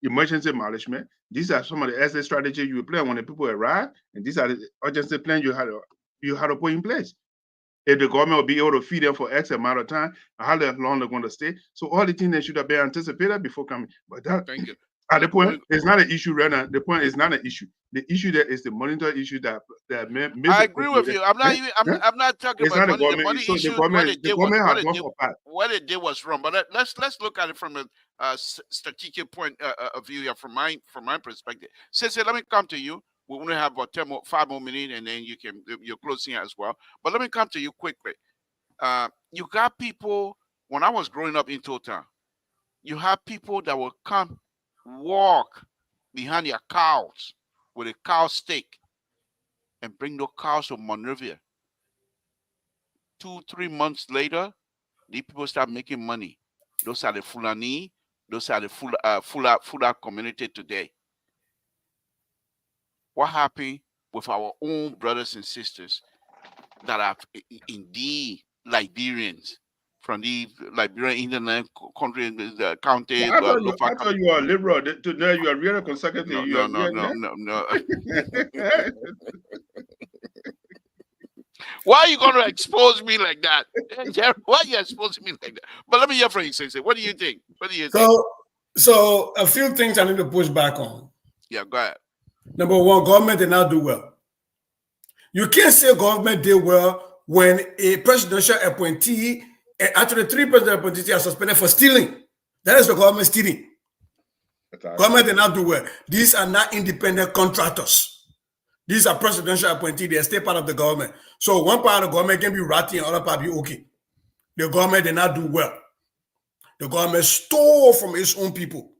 emergency management, these are some of the exit strategies you play when the people arrive, and these are the urgency plans you had to put in place. If the government will be able to feed them for X amount of time, how long they're going to stay. So all the things that should have been anticipated before coming. But thank you. At the point, it's not an issue right now. The point is not an issue. The issue there is the monetary issue that I agree with you. I'm not even. I'm not talking it's about not money. the Money issue. issue. The government has gone for part. What it did was wrong. But let's look at it from a strategic point of view here, from my perspective. Since let me come to you. We only have about 5 more minutes, and then you're closing as well. But let me come to you quickly. You got people. When I was growing up in Total, you have people that will come walk behind their cows with a cow stake and bring those cows to Monrovia. 2-3 months later, these people start making money. Those are the Fulani. Those are the Fula community today. What happened with our own brothers and sisters that are indeed Liberians from the Liberian Indian country, the county? I thought you are liberal. Today you are really conservative. No. Why are you going to expose me like that? Why are you exposing me like that? But let me hear from you, Sensei. What do you think? So a few things I need to push back on. Yeah, go ahead. Number one, government did not do well. You can't say government did well when a presidential appointee, actually 3 presidential appointees are suspended for stealing. That is the government stealing. Government did not do well. These are not independent contractors. These are presidential appointees. They stay part of the government. So one part of the government can be ratty and other part be okay. The government did not do well. The government stole from its own people.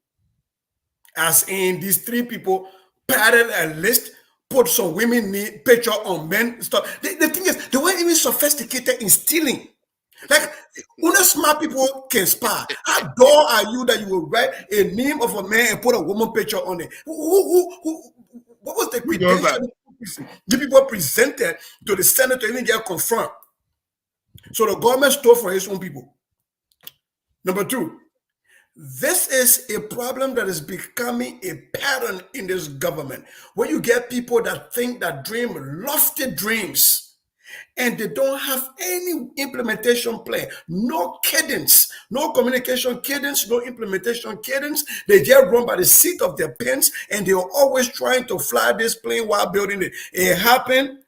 As in, these 3 people padded a list, put some women picture on men stuff. The thing is, they weren't even sophisticated in stealing. Like, only smart people can spy. How dull are you that you will write a name of a man and put a woman picture on it? What was the credential the people presented to the Senate to even get confirmed? So the government stole from its own people. Number 2, this is a problem that is becoming a pattern in this government, where you get people that think that dream lofty dreams, and they don't have any implementation plan, no cadence, no communication cadence, no implementation cadence. They get run by the seat of their pants, and they're always trying to fly this plane while building it. It happened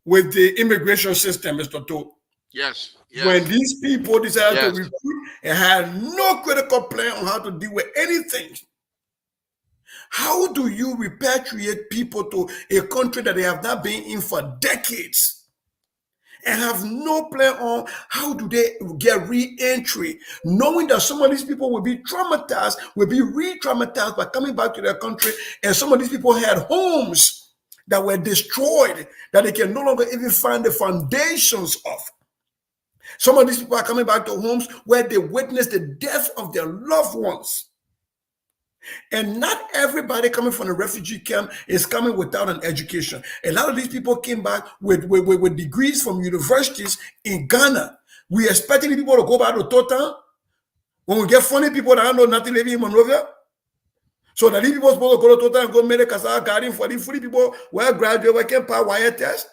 with the immigration system, Mr. Todd. Yes. When these people decided to recruit and had no critical plan on how to deal with anything. How do you repatriate people to a country that they have not been in for decades and have no plan on how do they get re-entry, knowing that some of these people will be traumatized, will be re-traumatized by coming back to their country, and some of these people had homes that were destroyed that they can no longer even find the foundations of. Some of these people are coming back to homes where they witnessed the death of their loved ones. And not everybody coming from a refugee camp is coming without an education. A lot of these people came back with degrees from universities in Ghana. We expecting people to go back to Total when we get funny people that don't know nothing living in Monrovia. So that these people are supposed to go to Total and go make a Casa garden for the free people where graduate, we can pass wire test.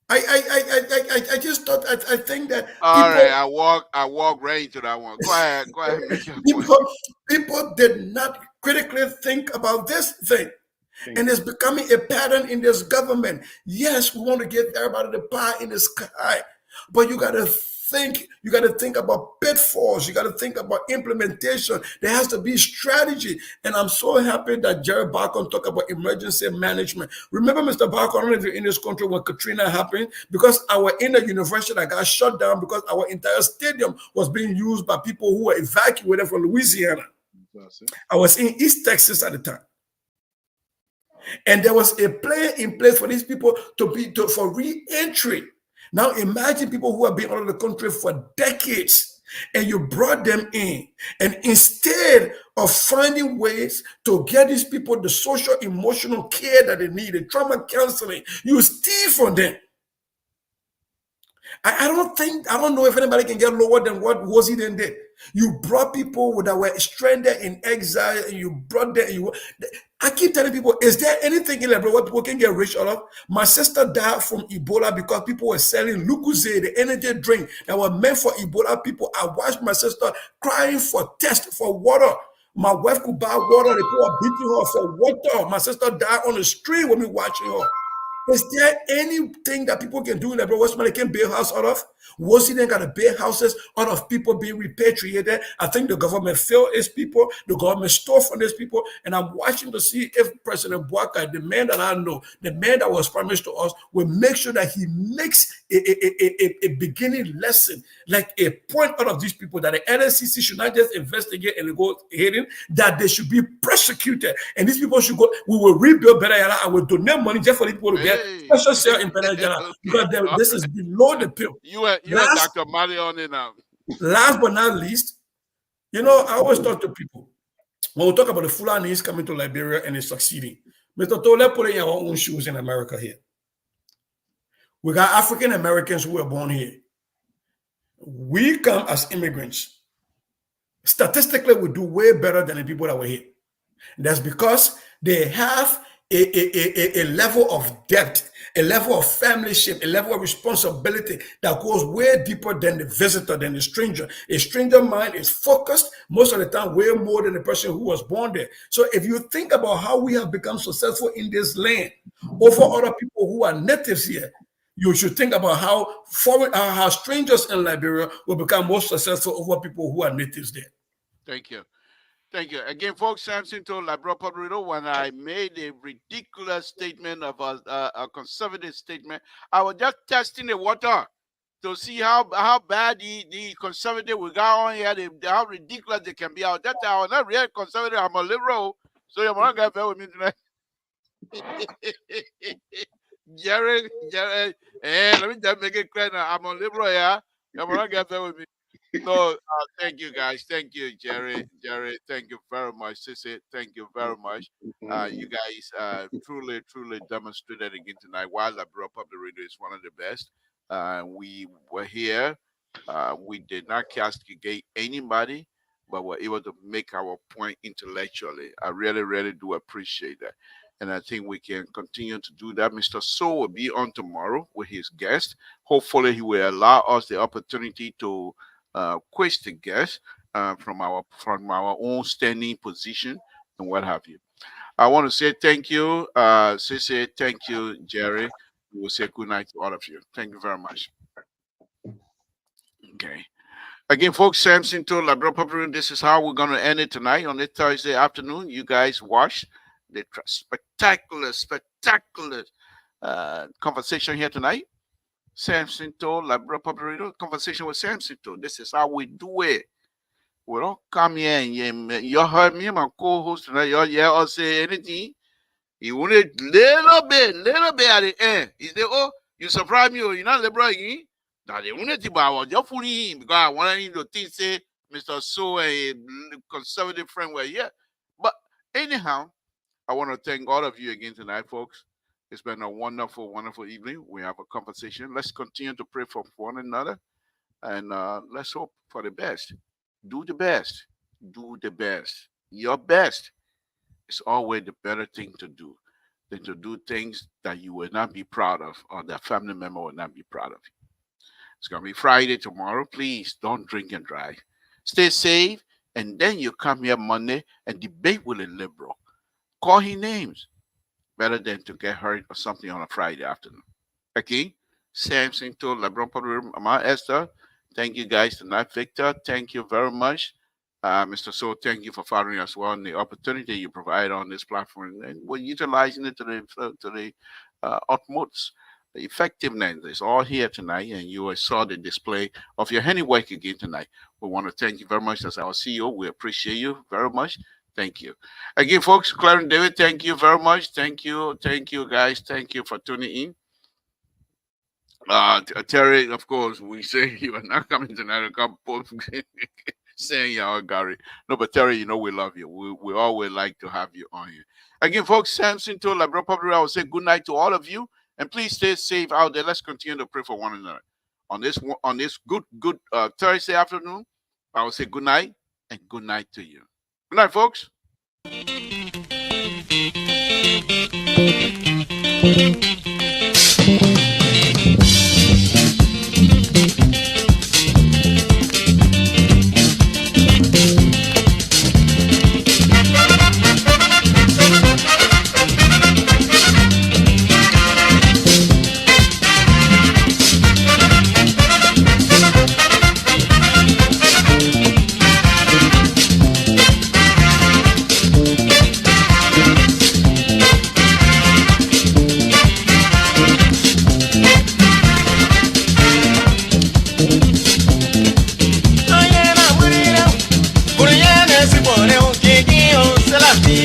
I just thought I think that I walk right into that one. Go ahead. Make your point. People did not critically think about this thing. And it's becoming a pattern in this government. Yes, we want to give everybody the pie in the sky, but you gotta think about pitfalls. You got to think about implementation. There has to be strategy. And I'm so happy that Jared Barcon talked about emergency management. Remember, Mr. Barcon, I don't know if you're in this country when Katrina happened, because our inner university that got shut down because our entire stadium was being used by people who were evacuated from Louisiana. I was in East Texas at the time. And there was a plan in place for these people for re-entry. Now imagine people who have been out of the country for decades, and you brought them in, and instead of finding ways to get these people the social emotional care that they need, the trauma counseling, you steal from them. I don't know if anybody can get lower than what was it in there. You brought people that were stranded in exile, and you brought them. I keep telling people, is there anything in Liberia where people can get rich out of? My sister died from Ebola because people were selling Lucozade, the energy drink that were meant for Ebola people. I watched my sister crying for tests, for water, My wife could buy water. The people are beating her for water. My sister died on the street with me watching her. Is there anything that people can do in Liberia West they can build house out of? Washington got to build houses out of people being repatriated. I think the government failed its people. The government stole from these people. And I'm watching to see if President Bouaka, the man that I know, the man that was promised to us, will make sure that he makes a beginning lesson, like a point out of these people, that the NSCC should not just investigate and go hidden, that they should be prosecuted. And these people should go, we will rebuild Better Yara and we'll donate money just for these people to get special share in Better Yara, because this is below the pale. You and Dr. Mali on it now. Last but not least, I always talk to people when we talk about the Fulanis coming to Liberia and it's succeeding. Mr. Tole putting your own shoes in America here. We got African Americans who were born here. We come as immigrants. Statistically, we do way better than the people that were here. That's because they have a level of depth, a level of familyship, a level of responsibility that goes way deeper than the visitor, than the stranger. A stranger mind is focused most of the time way more than the person who was born there. So if you think about how we have become successful in this land over other people who are natives here, you should think about how strangers in Liberia will become more successful over people who are natives there. Thank you. Thank you. Again, folks, Samson told Liberia Public Radio when I made a ridiculous statement of a conservative statement, I was just testing the water to see how bad the conservative we got on here, how ridiculous they can be. Out that time, I was not really conservative, I'm a liberal, so you're not going to bear with me tonight. Jerry, let me just make it clear now. I'm a liberal, yeah. You're not going to bear with me. So thank you guys. Thank you, Jerry. Thank you very much. Sissy, thank you very much. You guys truly demonstrated again tonight why Liberia Public Radio is one of the best. We were here. We did not castigate anybody, but were able to make our point intellectually. I really do appreciate that. And I think we can continue to do that. Mr. So will be on tomorrow with his guest. Hopefully he will allow us the opportunity to quiz the guest from our own standing position and what have you. I want to say thank you, Sissy. Thank you, Jerry. We will say good night to all of you. Thank you very much. Okay. Again, folks, Samson told Liberia Public Radio, this is how we're going to end it tonight on this Thursday afternoon. You guys watch the spectacular conversation here tonight. Samson told Liberia Public Radio, conversation with Samson told. This is how we do it. We don't come here and you heard me, my co-host tonight, y'all say anything. You want a little bit at the end. He said, oh, you surprise me, you're not liberal again. Now they want to about your fooling because I wanted to think say Mr. So a conservative friend were here. But anyhow, I want to thank all of you again tonight, folks. It's been a wonderful evening. We have a conversation. Let's continue to pray for one another. And let's hope for the best. Do the best. Do the best. Your best is always the better thing to do than to do things that you will not be proud of or that family member will not be proud of you. It's going to be Friday tomorrow. Please don't drink and drive. Stay safe. And then you come here Monday and debate with a liberal. Call his names. Better than to get hurt or something on a Friday afternoon. Okay? Samson told Liberia Public Radio, Esther. Thank you guys tonight. Victor, thank you very much. Mr. So, thank you for following us well and the opportunity you provide on this platform. And we're utilizing it to the utmost. The effectiveness is all here tonight, and you saw the display of your handiwork again tonight. We want to thank you very much as our CEO. We appreciate you very much. Thank you. Again, folks, Clarence David, thank you very much. Thank you, guys. Thank you for tuning in. Terry, of course, we say you are not coming tonight. Saying y'all Gary. No, but Terry, we love you. We always like to have you on here. Again, folks, Samson told Liberia Public Radio, I will say good night to all of you. And please stay safe out there. Let's continue to pray for one another. On this good Thursday afternoon, I will say good night and good night to you. Good night, folks. happy.